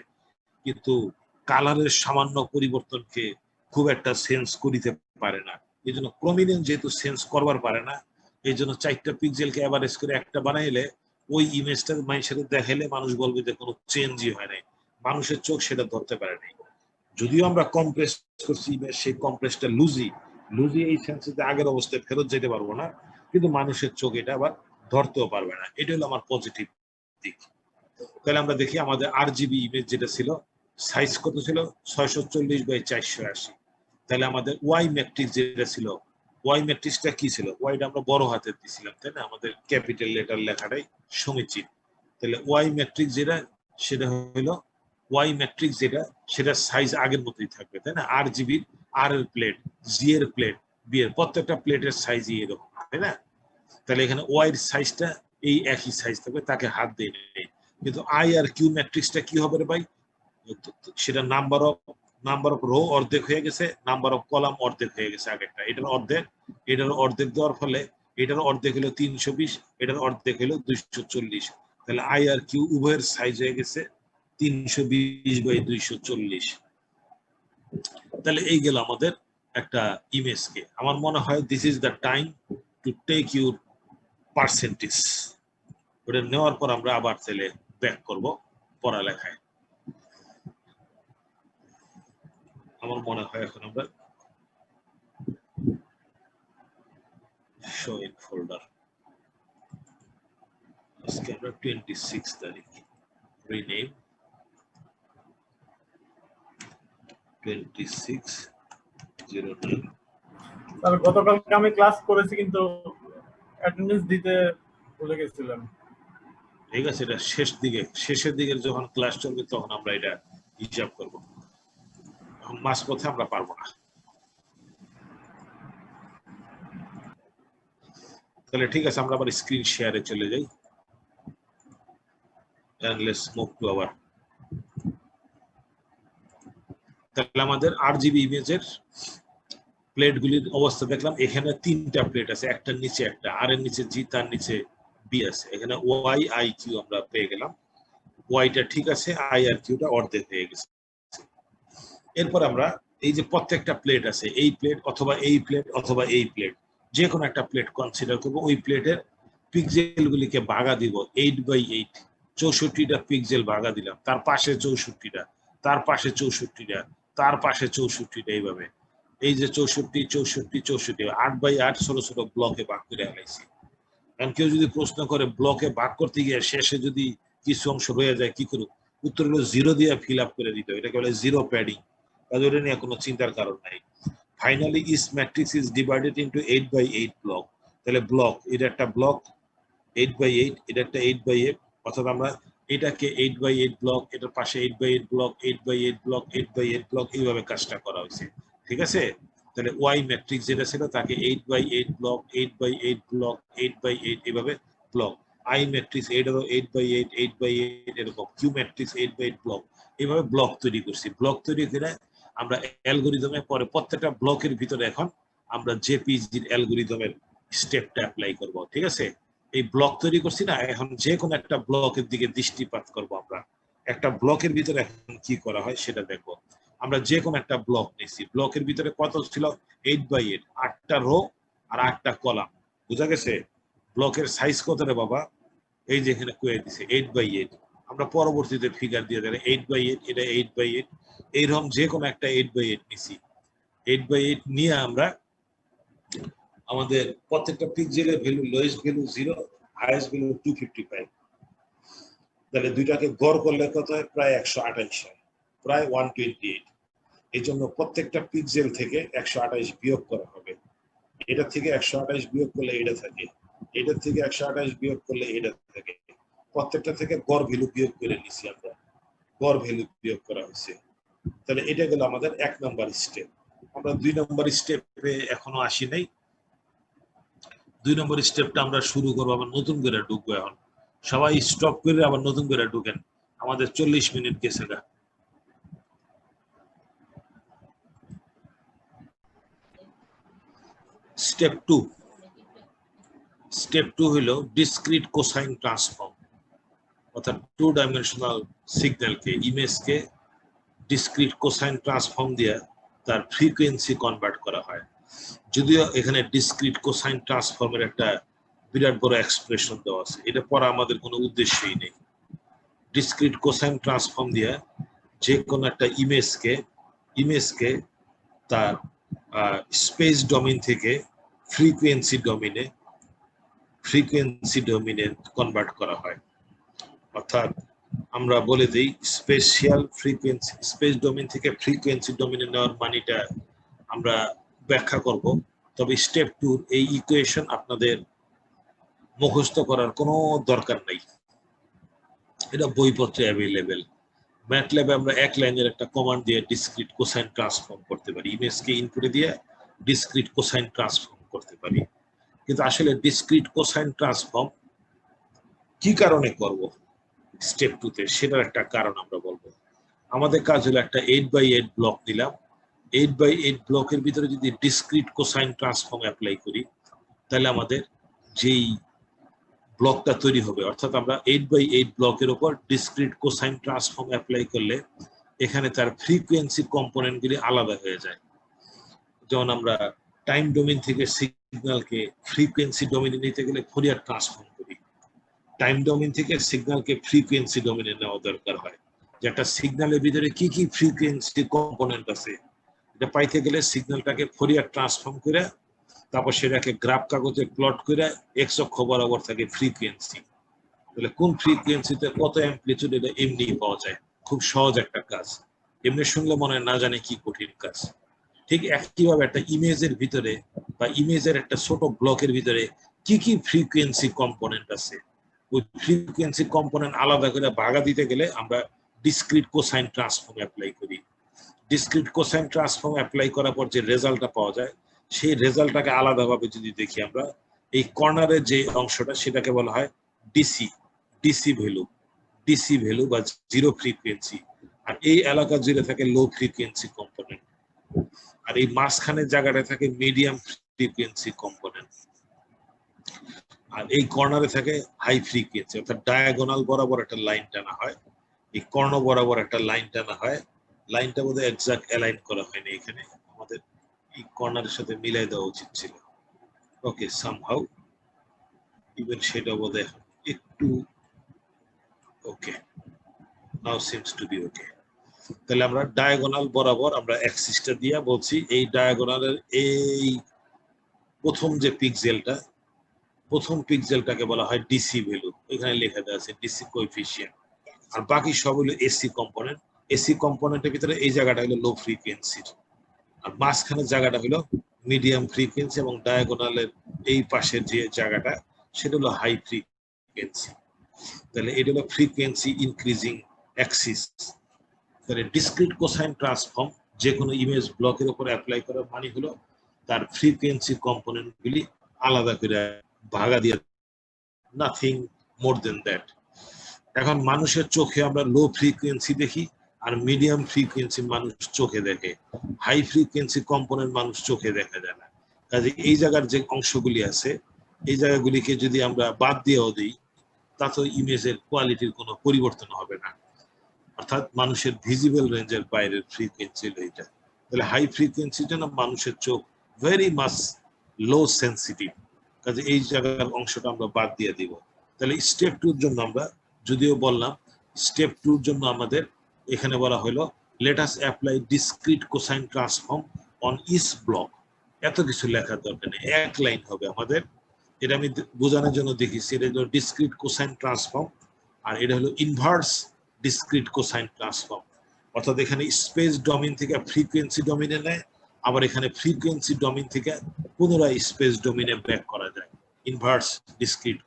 কিন্তু কালারের সামান্য পরিবর্তনকে খুব একটা সেন্স করিতে পারে না। এই জন্য প্রমিনেন্স যেহেতু সেন্স করবার পারে না, এই জন্য 4টা পিক্সেলকে এভারেজ করে একটা বানাইলে ওই ইমেজটা মানুষের দেখাইলে মানুষ বলবে যে কোনো চেঞ্জই হয় নাই, মানুষের চোখ সেটা ধরতে পারে নাই। যদিও আমরা কম্প্রেস করছি ইমেজ, সেই কম্প্রেসটা লুজি, লুজি এই সেন্সে আগের অবস্থায় ফেরত যেতে পারবো না, কিন্তু মানুষের চোখ এটা আবার ধরতেও পারবে না। এটা হলো আমার পজিটিভ দিক। তাহলে আমরা দেখি আমাদের RGB ইমেজ যেটা ছিল, সাইজ কত ছিল, 640/480। তাহলে আমাদের ওয়াই ম্যাট্রিক্স যেটা ছিল, ওয়াই ম্যাট্রিক্সটা কি ছিল, ওয়াইটা আমরা বড় হাতের দিছিলাম, তাই না, আমাদের ক্যাপিটাল লেটার লেখাটাই সমীচীন। তাহলে ওয়াই ম্যাট্রিক্স যেটা, সেটা হলো ওয়াই ম্যাট্রিক্স যেটা, সেটা সাইজ আগের মতোই থাকবে, তাই না। RGB আর এর প্লেট, জি এর প্লেট, বি এর, প্রত্যেকটা প্লেটের সাইজই এরকম, তাই না। তাহলে এখানে ওয়াই এর সাইজটা এই একই সাইজ থাকবে, তাকে হাত দিয়ে নেই। কিন্তু আই আর কিউ ম্যাট্রিক্সটা কি হবে রে ভাই, সেটা নাম্বার অফ রো অর্ধেক হয়ে গেছে, নাম্বার অফ কলাম অর্ধেক হয়ে গেছে আগেরটা, এটার অর্ধেক, এটার অর্ধেক দেওয়ার ফলে এটার অর্ধেক হলো 320, এটার অর্ধেক হলো 240। তাহলে আই আর কিউ উভয়ের সাইজ হয়ে গেছে 320/240। তাহলে এই গেল আমাদের একটা ইমেজকে। আমার মনে হয় this is the time to take your percentage. ওটা নেওয়ার পর আমরা আবার তাহলে ব্যাক করব পড়ালেখায়। আমার মনে হয় এখন আমরা শো ইন ফোল্ডার, আজকে আমরা 26 তারিখ। rename 2609 স্যার গতকালকে আমি ক্লাস করেছি কিন্তু অ্যাটেন্ডেন্স দিতে ভুলে গেছিলাম। ঠিক আছে, এটা শেষের দিকে যখন ক্লাস চলবে তখন আমরা এটা হিসাব করব, এখন মাঝপথে আমরা পারবো না। তাহলে ঠিক আছে, আমরা আবার স্ক্রিন শেয়ারে চলে যাই। And let's move to our তাহলে আমাদের RGB ইমেজের প্লেটগুলির অবস্থা দেখলাম। এখানে 3টা প্লেট আছে, একটার নিচে একটা, আর এর নিচে জি, তার নিচে বি আছে। এখানে ওয়াই আই কিউ আমরা পেয়ে গেলাম। ওয়াইটা ঠিক আছে, আই আর কিউটা অর্ধেক হয়ে গেছে। এরপর আমরা এই যে প্রত্যেকটা প্লেট আছে, এই প্লেট অথবা এই প্লেট অথবা এই প্লেট, যে কোনো একটা প্লেট কনসিডার করব। ওই প্লেটের পিক্সেলগুলিকে ভাগা দিব 8/8, 64টা পিক্সেল ভাগা দিলাম, তার পাশে 64টা, তার পাশে 64টা, তার পাশে 64টা, এইভাবে এই যে 64 64 64 8/8 ছোট ছোট ব্লকে ভাগ করে আনাইছি। কারণ কেউ যদি প্রশ্ন করে ব্লকে ভাগ করতে গিয়ে শেষে যদি কিছু অংশ রয়ে যায় কি করব, উত্তর হলো 0 দিয়ে ফিল আপ করে দিতে হবে। এটাকে বলে জিরো প্যাডিং। তাহলে এটা নিয়ে কোনো চিন্তার কারণ নাই। Finally is matrix is divided into 8/8 block. তাহলে ব্লক, এটা একটা ব্লক 8/8, এটা একটা 8/8, অর্থাৎ আমরা এটাকে 8/8 ব্লক, এটার পাশে 8/8 ব্লক, 8/8 ব্লক, 8/8 ব্লক, এইভাবে কাজটা করা হয়েছে। ঠিক আছে, তাহলে ওয়াই ম্যাট্রিক্স যেটা ছিল তাকে 8/8 ব্লক, 8/8 ব্লক, 8/8 এভাবে ব্লক। আই ম্যাট্রিক্স এটারও 8/8 8/8 এরকম। কিউ ম্যাট্রিক্স 8/8 ব্লক, এইভাবে ব্লক তৈরি করছি। ব্লক তৈরি করে আমরা অ্যালগরিদমে পরে প্রত্যেকটা ব্লকের ভিতরে এখন আমরা জেপিজির অ্যালগরিদমের স্টেপটা অ্যাপ্লাই করব। ঠিক আছে, এই ব্লক তৈরি করছি না, এখন যে কোনো একটা ব্লকের দিকে দৃষ্টিপাত করব। আমরা একটা ব্লকের ভিতরে এখন কি করা হয় সেটা দেখবো। আমরা যে কোনো একটা ব্লক নিয়েছি, ব্লকের ভিতরে কত ছিল 8/8, 8টা রো আর 8টা কলাম। বুঝা গেছে? ব্লকের সাইজ কত রে বাবা? এই যে এখানে কয়ে দিছে 8/8। আমরা পরবর্তীতে ফিগার দিয়ে দেবে 8/8, এটা 8/8, এইরকম যে কোনো একটা 8/8 নিছি। 8/8 নিয়ে আমরা আমাদের প্রত্যেকটা পিক্সেলের value, lowest value 0, highest value 255। তাহলে দুইটাকে গড় করলে কত হয়? প্রায় 128 হয়, প্রায় 128। এই জন্য প্রত্যেকটা পিক্সেল থেকে 128 বিয়োগ করা হবে। এটা থেকে 128 বিয়োগ করলে এটা থাকে, এটা থেকে 128 বিয়োগ করলে এটা থাকে। প্রত্যেকটা থেকে গড় ভ্যালু বিয়োগ করে নিছি আমরা, গড় ভ্যালু বিয়োগ করা হয়েছে। তাহলে এটা গেল আমাদের 1 নম্বর স্টেপ। আমরা 2 নম্বর স্টেপে এখনো আসি নাই। 2 নম্বর স্টেপটা আমরা শুরু করবো, আবার নতুন করে ঢুকবো। এখন সবাই স্টপ করে আবার নতুন করে ঢুকেন, আমাদের 40 মিনিট গেছে গা। স্টেপ 2 হলো ডিসক্রিট কোসাইন ট্রান্সফর্ম, অর্থাৎ 2 ডাইমেনশনাল সিগন্যালকে, ইমেজকে ডিসক্রিট কোসাইন ট্রান্সফর্ম দিয়ে তার ফ্রিকোয়েন্সি কনভার্ট করা হয়। যদিও এখানে ডিসক্রিট কোসাইন ট্রান্সফর্মের একটা বিরাট বড় এক্সপ্রেশন দেওয়া আছে, এটা পড়া আমাদের কোনো উদ্দেশ্যই নেই। ডিসক্রিট কোসাইন ট্রান্সফর্ম দিয়ে যে কোনো একটা ইমেজকে তার স্পেস ডোমেইন থেকে ফ্রিকোয়েন্সি ডোমেইনে কনভার্ট করা হয়। অর্থাৎ আমরা বলে দিই স্পেশাল ফ্রিকোয়েন্সি, স্পেস ডোমেইন থেকে ফ্রিকোয়েন্সি ডোমেইনে নেওয়ার মানেটা আমরা ব্যাখ্যা করব। তবে স্টেপ 2 এই ইকুয়েশন আপনাদের মুখস্থ করার কোনো দরকার নাই, এটা বইপত্রে অ্যাভেলেবেল। ম্যাটল্যাবে আমরা এক লাইনের একটা কমান্ড দিয়ে ডিসক্রিট কোসাইন ট্রান্সফর্ম করতে পারি, ইমেজকে ইনপুটে দিয়ে ডিসক্রিট কোসাইন ট্রান্সফর্ম করতে পারি। কিন্তু আসলে ডিসক্রিট কোসাইন ট্রান্সফর্ম কি কারণে করব স্টেপ 2 তে, সেটার একটা কারণ আমরা বলবো। আমাদের কাজ হলো একটা 8/8 ব্লক দিলাম, 8/8 ব্লকের ভিতরে যদি ডিসক্রিট কোসাইন ট্রান্সফর্ম অ্যাপ্লাই করি তাহলে আমাদের যেই ব্লকটা তৈরি হবে, অর্থাৎ আমরা 8/8 ব্লকের উপর ডিসক্রিট কোসাইন ট্রান্সফর্ম অ্যাপ্লাই করলে এখানে তার ফ্রিকোয়েন্সি কম্পোনেন্টগুলি আলাদা হয়ে যায়। যেমন আমরা টাইম ডোমেইন থেকে সিগন্যালকে ফ্রিকোয়েন্সি ডোমেইনে নিতে গেলে ফোরিয়ার ট্রান্সফর্ম করি, টাইম ডোমেইন থেকে সিগন্যালকে ফ্রিকোয়েন্সি ডোমেইনে নেওয়া দরকার হয়, যে একটা সিগন্যালের ভিতরে কি কি ফ্রিকোয়েন্সি কম্পোনেন্ট আছে এটা পাইতে গেলে সিগন্যালটাকে ফোরিয়ার ট্রান্সফর্ম করে তারপর সেটাকে গ্রাফ কাগজে প্লট করে এক্স অক্ষ বরাবর থাকে ফ্রিকোয়েন্সি, তাহলে কোন ফ্রিকোয়েন্সিতে কত অ্যামপ্লিটিউড এটা এমনি পাওয়া যায়, খুব সহজ একটা কাজ। এমনি শুনলে মনে হয় না জানে কি কঠিন কাজ। ঠিক একইভাবে একটা ইমেজের ভিতরে বা ইমেজের একটা ছোট ব্লকের ভিতরে কি কি ফ্রিকোয়েন্সি কম্পোনেন্ট আছে, ওই ফ্রিকোয়েন্সি কম্পোনেন্ট আলাদা করে ভাগা দিতে গেলে আমরা ডিসক্রিট কোসাইন ট্রান্সফর্ম অ্যাপ্লাই করি। ডিসক্রিট কোসাইন ট্রান্সফর্ম অ্যাপ্লাই করার পর যে রেজাল্টটা পাওয়া যায়, সেই রেজাল্টটাকে আলাদাভাবে যদি দেখি আমরা, এই কর্নারের যে অংশটা সেটাকে বলা হয় DC, DC value, DC value বা জিরো ফ্রিকোয়েন্সি। আর এই এলাকা জুড়ে থাকে লো ফ্রিকোয়েন্সি কম্পোনেন্ট, আর এই মাঝখানের জায়গাটা থাকে মিডিয়াম ফ্রিকোয়েন্সি কম্পোনেন্ট, আর এই কর্নারে থাকে হাই ফ্রিকোয়েন্সি। অর্থাৎ ডায়াগোনাল বরাবর একটা লাইন টানা হয়, এই কর্ণ বরাবর একটা লাইন টানা হয়। লাইনটা বোধহয় এক্সাক্ট অ্যালাইন করা হয়নি এখানে, আমাদের এই কর্নারের সাথে মিলাই দেওয়া উচিত ছিল। ওকে, সামহাউ ইভেন সেটা বোধহয় একটু ওকে, নাও সিমস টু বি ওকে। তাহলে আমরা ডায়াগোনাল বরাবর আমরা অ্যাক্সিসটা দিয়ে বলছি এই ডায়াগোনালের এই প্রথম যে পিক্সেলটা, প্রথম পিক্সেলটাকে বলা হয় ডিসি ভ্যালু, এখানে লেখা দেওয়া আছে ডিসি কোএফিসিয়েন্ট। আর বাকি সব হলো এসি কম্পোনেন্ট। এসি কম্পোনেন্টের ভিতরে এই জায়গাটা হলো লো ফ্রিকোয়েন্সির, আর মাঝখানের জায়গাটা হলো মিডিয়াম ফ্রিকোয়েন্সি, এবং ডায়াগোনালের এই পাশের যে জায়গাটা সেটা হলো হাই ফ্রিকোয়েন্সি। তাহলে এটা হলো ফ্রিকোয়েন্সি ইনক্রিজিং অ্যাক্সিস। তাহলে ডিসক্রিট কোসাইন ট্রান্সফর্ম যে কোনো ইমেজ ব্লকের উপর অ্যাপ্লাই করার মানে হলো তার ফ্রিকোয়েন্সি কম্পোনেন্টগুলি আলাদা করে ভাগা দিয়ে, নাথিং মোর দেন দ্যাট। এখন মানুষের চোখে আমরা লো ফ্রিকোয়েন্সি দেখি, আর মিডিয়াম ফ্রিকোয়েন্সি মানুষ চোখে দেখে, হাই ফ্রিকোয়েন্সি কম্পোনেন্ট মানুষ চোখে দেখা যায় না। কাজে এই জায়গার যে অংশগুলি আছে, এই জায়গাগুলিকে যদি আমরা বাদ দিয়েও দিই, তাতে ইমেজের কোয়ালিটির কোনো পরিবর্তন হবে না। অর্থাৎ মানুষের ভিজিবল রেঞ্জের বাইরের ফ্রিকোয়েন্সি এটা। তাহলে হাই ফ্রিকোয়েন্সির জন্য মানুষের চোখ ভেরি মাচ লো সেন্সিটিভ, কাজে এই জায়গার অংশটা আমরা বাদ দিয়ে দিব। তাহলে স্টেপ টুর জন্য আমরা যদিও বললাম, স্টেপ টুর জন্য আমাদের এখানে বলা হলো let us apply discrete cosine transform on each block. এত কিছু লেখার দরকার নেই, এক লাইন হবে আমাদের। এটা আমি বোঝানোর জন্য দেখেছি, এটা হলো ডিসক্রিট কোসাইন ট্রান্সফর্ম, আর এটা হলো ইনভার্স ডিসক্রিট কোসাইন ট্রান্সফর্ম। অর্থাৎ এখানে স্পেস ডোমেইন থেকে ফ্রিকোয়েন্সি ডোমেইনে নেয়, আবার এখানে ফ্রিকোয়েন্সি ডোমেইন থেকে পুনরায় স্পেস ডোমেইনে ব্যাক করা যায় ইনভার্স ডিসক্রিট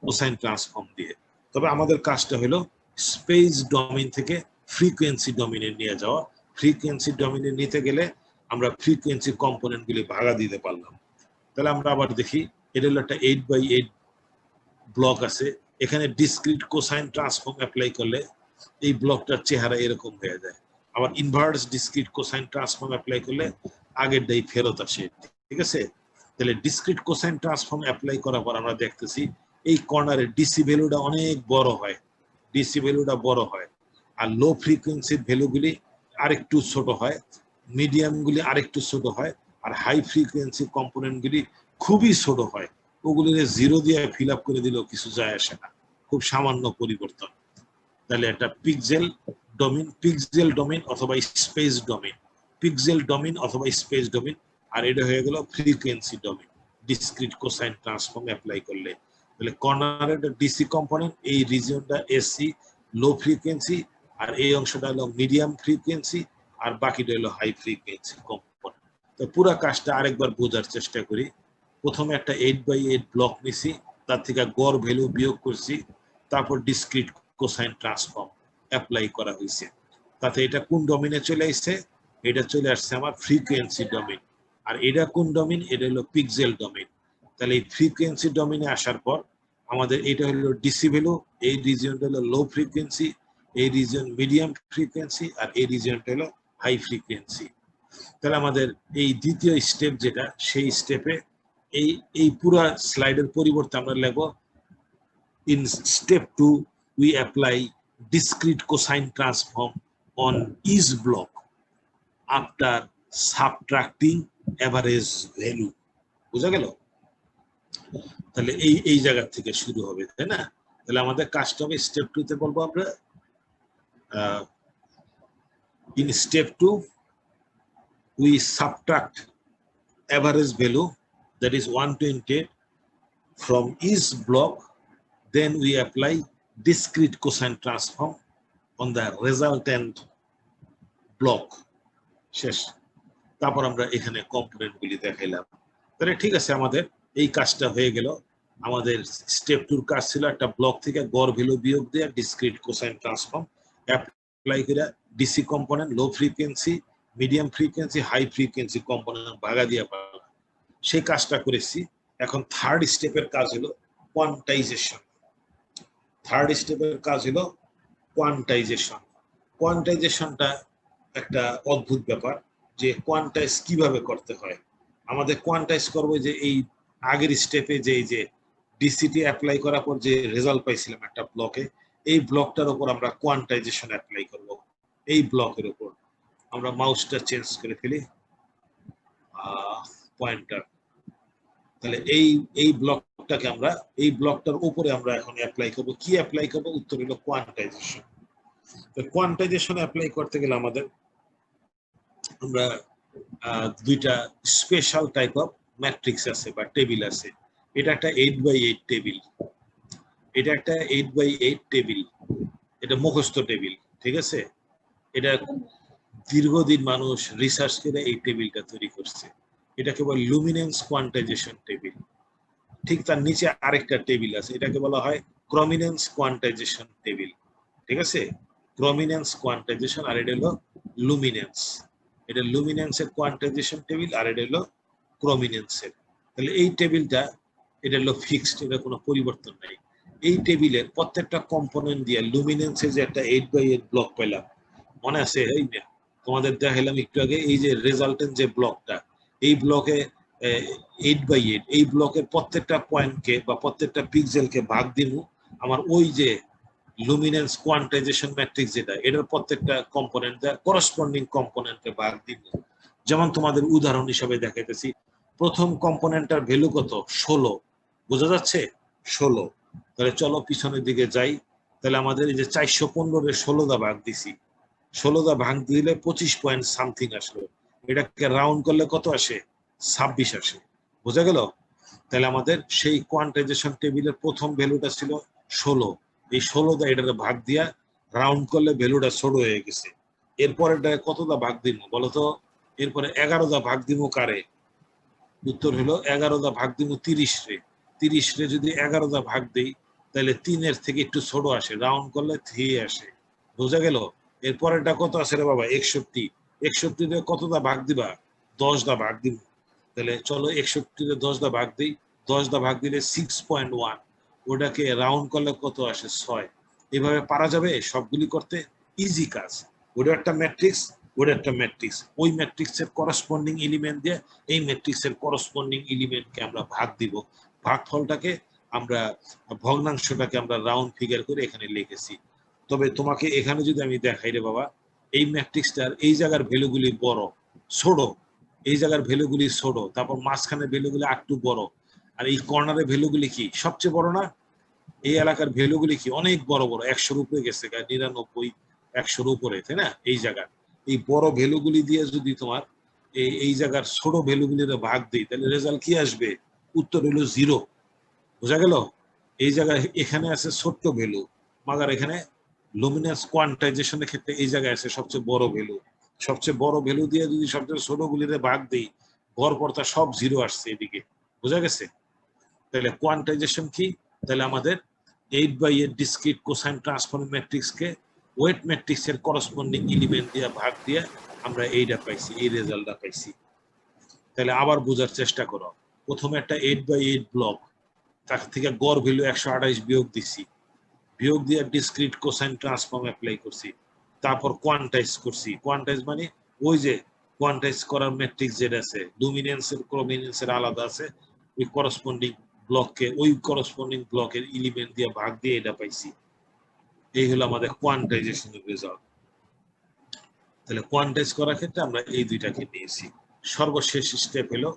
কোসাইন ট্রান্সফর্ম দিয়ে। তবে আমাদের কাজটা হলো স্পেস ডোমেইন থেকে ফ্রিকোয়েন্সি ডোমেইনে নিয়ে যাওয়া। ফ্রিকোয়েন্সি ডোমেইনে নিতে গেলে আমরা ফ্রিকোয়েন্সি কম্পোনেন্টগুলি ভাগা দিতে পারলাম। তাহলে আমরা আবার দেখি, এটা হলো একটা 8x8 ব্লক আছে, এখানে ডিসক্রিট কোসাইন ট্রান্সফর্ম অ্যাপ্লাই করলে এই ব্লকটার চেহারা এরকম হয়ে যায়। আবার inverse discrete cosine transform apply করলে আগের ডাই ফেরত আসে। ঠিক আছে, তাহলে ডিসক্রিট কোসাইন ট্রান্সফর্ম অ্যাপ্লাই করার পর আমরা দেখতেছি এই কর্নারে ডিসি ভ্যালুটা অনেক বড় হয়, ডিসি ভ্যালুটা বড় হয়, আর লো ফ্রিকোয়েন্সির ভ্যালুগুলি আরেকটু ছোট হয়, মিডিয়ামগুলি আরেকটু ছোট হয়, আর হাই ফ্রিকোয়েন্সি কম্পোনেন্টগুলি খুবই ছোট হয়। ওগুলি জিরো দিয়ে ফিল আপ করে দিলেও কিছু যায় আসে না, খুব সামান্য পরিবর্তন। তাহলে একটা পিক্সেল ডোমেইন অথবা স্পেস ডোমেইন, পিক্সেল ডোমেইন অথবা স্পেস ডোমেইন, আর এটা হয়ে গেল frequency domain discrete cosine transform apply করলে। তাহলে কর্নারের ডিসি কম্পোনেন্ট, এই রিজিয়নটা এসি লো ফ্রিকোয়েন্সি, আর এই অংশটা হলো মিডিয়াম ফ্রিকোয়েন্সি, আর বাকিটা হলো হাই ফ্রিকোয়েন্সি কম্পোনেন্ট। তো পুরো কাজটা আরেকবার বোঝার চেষ্টা করি। প্রথমে একটা 8x8 ব্লক নিছি, তার থেকে গড় ভ্যালু বিয়োগ করছি, তারপর ডিসক্রিট কোসাইন ট্রান্সফর্ম অ্যাপ্লাই করা হয়েছে। তাতে এটা কোন ডোমেইনে চলে আসছে, এটা চলে আসছে আমার ফ্রিকোয়েন্সি ডোমেইন। আর এটা কোন ডোমেইন, এটা হলো পিক্সেল ডোমেইন। তাহলে এই ফ্রিকোয়েন্সি ডোমেইনে আসার পর আমাদের এটা হলো ডিসি ভ্যালু, এই রিজিয়নটা হলো লো ফ্রিকোয়েন্সি, এই রিজিয়ন মিডিয়াম ফ্রিকোয়েন্সি, আর এই রিজিয়নটা হলো হাই ফ্রিকোয়েন্সি। তাহলে আমাদের এই দ্বিতীয় স্টেপ যেটা, সেই স্টেপে এই পুরো স্লাইডের পরিবর্তে আমরা লিখব in step 2 we apply discrete cosine transform on each block after subtracting average value। বুঝা গেল? তাহলে এই জায়গা থেকে শুরু হবে, তাই না? তাহলে আমাদের কাজটা হবে স্টেপ 2 তে বলবো আমরা in step 2 we subtract average value, that is 128, from each block, then we apply discrete cosine transform on the resultant block শেষ। তারপর আমরা এখানে কম্পোনেন্ট গুলি দেখাইলাম। তাহলে ঠিক আছে, আমাদের এই কাজটা হয়ে গেল। আমাদের স্টেপ 2 এর কাজ ছিল একটা ব্লক থেকে গড় ভ্যালু বিয়োগ দেয়া, ডিসক্রিট কোসাইন ট্রান্সফর্ম অ্যাপ্লাই করে DC component, low frequency, medium frequency, high frequency component ভাগা দিয়া পাওয়া। সেই কাজটা করেছি। এখন থার্ড স্টেপের কাজ হলো কোয়ান্টাইজেশন। থার্ড স্টেপের কাজ হলো কোয়ান্টাইজেশন। কোয়ান্টাইজেশনটা একটা অদ্ভুত ব্যাপার, যে কোয়ান্টাইজ কিভাবে করতে হয়। আমাদের কোয়ান্টাইজ করবো যে এই আগের স্টেপে যে ডিসিটি অ্যাপ্লাই করার পর যে রেজাল্ট পাইছিলাম একটা ব্লকে, এই ব্লকটার উপর আমরা কোয়ান্টাইজেশন অ্যাপ্লাই করব। এই ব্লকের উপর আমরা মাউসটা চেঞ্জ করে ফেলি, পয়েন্টার। তাহলে এই ব্লকটাকে আমরা এই ব্লকটার উপরে আমরা এখন অ্যাপ্লাই করব। কি অ্যাপ্লাই করব? উত্তর হলো কোয়ান্টাইজেশন। তো কোয়ান্টাইজেশন অ্যাপ্লাই করতে গেলে আমাদের আমরা দুইটা স্পেশাল টাইপ অফ ম্যাট্রিক্স আছে বা টেবিল আছে। এটা একটা 8x8 টেবিল, এটা একটা 8x8 টেবিল, এটা মুখস্থ টেবিল, ঠিক আছে। এটা দীর্ঘদিন মানুষ রিসার্চ করে এই টেবিলটা তৈরি করছে। এটাকে বলে লুমিনেন্স কোয়ান্টাইজেশন টেবিল। ঠিক তার নিচে আরেকটা টেবিল আছে, এটাকে বলা হয় ক্রমিনেন্স কোয়ান্টাইজেশন টেবিল, ঠিক আছে। ক্রমিনেন্স কোয়ান্টাইজেশন, আর এটা হলো লুমিনেন্স। এটা লুমিনেন্সের কোয়ান্টাইজেশন টেবিল, আর এটা হলো ক্রমিনেন্সের। তাহলে এই টেবিলটা এটা হলো ফিক্সড, এটা কোনো পরিবর্তন নাই। এই টেবিলের প্রত্যেকটা কম্পোনেন্ট দিয়ে লুমিনেন্সের যে একটা 8x8 ব্লক পেলাম, মনে আছে? এই তোমাদের দেখাইলাম একটু আগে, এই যে রেজাল্টেন্ট যে ব্লকটা, এই ব্লকে 8x8, এই ব্লকের প্রত্যেকটা পয়েন্টকে বা প্রত্যেকটা পিক্সেলকে ভাগ দিব আমার ওই যে লুমিনেন্স কোয়ান্টাইজেশন ম্যাট্রিক্স যেটা, এটার প্রত্যেকটা কম্পোনেন্ট করসপন্ডিং কম্পোনেন্টে ভাগ দিব। যেমন তোমাদের উদাহরণ হিসাবে দেখাইতেছি, প্রথম কম্পোনেন্টটার ভ্যালু কত? 16, বোঝা যাচ্ছে? 16। তাহলে চলো পিছনের দিকে যাই। তাহলে আমাদের এই যে 415 16 দা ভাগ দিছি, 16 দা ভাগ দিলে 25 পয়েন্ট সামথিং আসলো। এটাকে রাউন্ড করলে কত আসে? 26 আসে। বোঝা গেল? তাহলে আমাদের সেই কোয়ান্টাইজেশন টেবিলের প্রথম ভ্যালুটা ছিল 16, এই 16 দা এটাকে ভাগ দিয়া রাউন্ড করলে ভ্যালুটা ছোট হয়ে গেছে। এরপরে কত দা ভাগ দিব বলতো? এরপরে 11 দা ভাগ দিব কারে? উত্তর হলো 11 দা ভাগ দিব 30 রে। 30 রে যদি 11 দা ভাগ দেই তাহলে 3 এর থেকে একটু ছোট আসে, রাউন্ড করলে 3 আসে। বোঝা গেল? এরপরেরটা কত আছে রে বাবা? 61। 61 রে কত দা ভাগ দিবা? 10 দা ভাগ দিব। তাহলে চলো 61 রে 10 দা ভাগ দিই। 10 দা ভাগ দিলে 6.1, ওটাকে রাউন্ড করলে কত আসে? 6। এভাবে পারা যাবে সবগুলি করতে, ইজি কাজ। ওটা একটা ম্যাট্রিক্স, ওটা একটা ম্যাট্রিক্স, ওই ম্যাট্রিক্সের করসপন্ডিং এলিমেন্ট দিয়ে এই ম্যাট্রিক্সের করসপন্ডিং এলিমেন্টকে আমরা ভাগ দিব। ভাগফলটাকে আমরা, ভগ্নাংশটাকে আমরা রাউন্ড ফিগার করে এখানে লিখেছি। তবে তোমাকে এখানে যদি আমি দেখাই রে বাবা, এই ম্যাট্রিক্সটার এই জায়গার ভ্যালুগুলি বড়, ছোট, এই জায়গার ভ্যালুগুলি ছোট, তারপর মাঝখানে ভ্যালুগুলি একটু বড়, আর এই কর্নারের ভ্যালুগুলি কি সবচেয়ে বড় না? এই এলাকার ভ্যালুগুলি কি অনেক বড় বড়, 100-র উপরে গেছে, 99, 100-র উপরে, তাই না? এই জায়গার এই বড় ভ্যালুগুলি দিয়ে যদি তোমার এই জায়গার ছোট ভ্যালুগুলির ভাগ দিই তাহলে রেজাল্ট কি আসবে? উত্তর হলো 0। বোঝা গেল? এই জায়গায় এখানে আছে ছোট্ট ভ্যালু, মাগার এখানে লুমিনেন্স কোয়ান্টাইজেশনের ক্ষেত্রে এই জায়গায় আছে সবচেয়ে বড় ভ্যালু। সবচেয়ে বড় ভ্যালু দিয়ে যদি সবচেয়ে ছোট গুলিতে ভাগ দিই, গড়পড়তা সব 0 আসছে এদিকে। বোঝা গেছে? তাহলে কোয়ান্টাইজেশন কি? তাহলে আমাদের 8x8 ডিসক্রিট কোসাইন ট্রান্সফর্ম ম্যাট্রিক্সকে ওয়েট ম্যাট্রিক্সের করসপন্ডিং এলিমেন্ট দিয়ে ভাগ দিয়ে আমরা এইটা পাইছি, এই রেজাল্টটা পাইছি। তাহলে আবার বোঝার চেষ্টা করো। প্রথমে একটা 8x8 ব্লক, তার থেকে গড় ভ্যালু 128 বিয়োগ দিছি, বিয়োগ দিয়ে ডিসক্রিট কোসাইন ট্রান্সফর্ম অ্যাপ্লাই করছি, তারপর কোয়ান্টাইজ করছি। কোয়ান্টাইজ মানে ওই যে কোয়ান্টাইজ করার ম্যাট্রিক্স যেটা আছে, লুমিনেন্সের ক্রমিনেন্সের আলাদা আছে, ওই করসপন্ডিং ব্লককে ওই করসপন্ডিং ব্লকের এলিমেন্ট দিয়ে ভাগ দিয়ে এটা পাইছি। এই হলো আমাদের কোয়ান্টাইজেশনের রেজাল্ট। তাহলে কোয়ান্টাইজ করার ক্ষেত্রে আমরা এই দুইটাকে নিয়েছি। সর্বশেষ স্টেপ হলো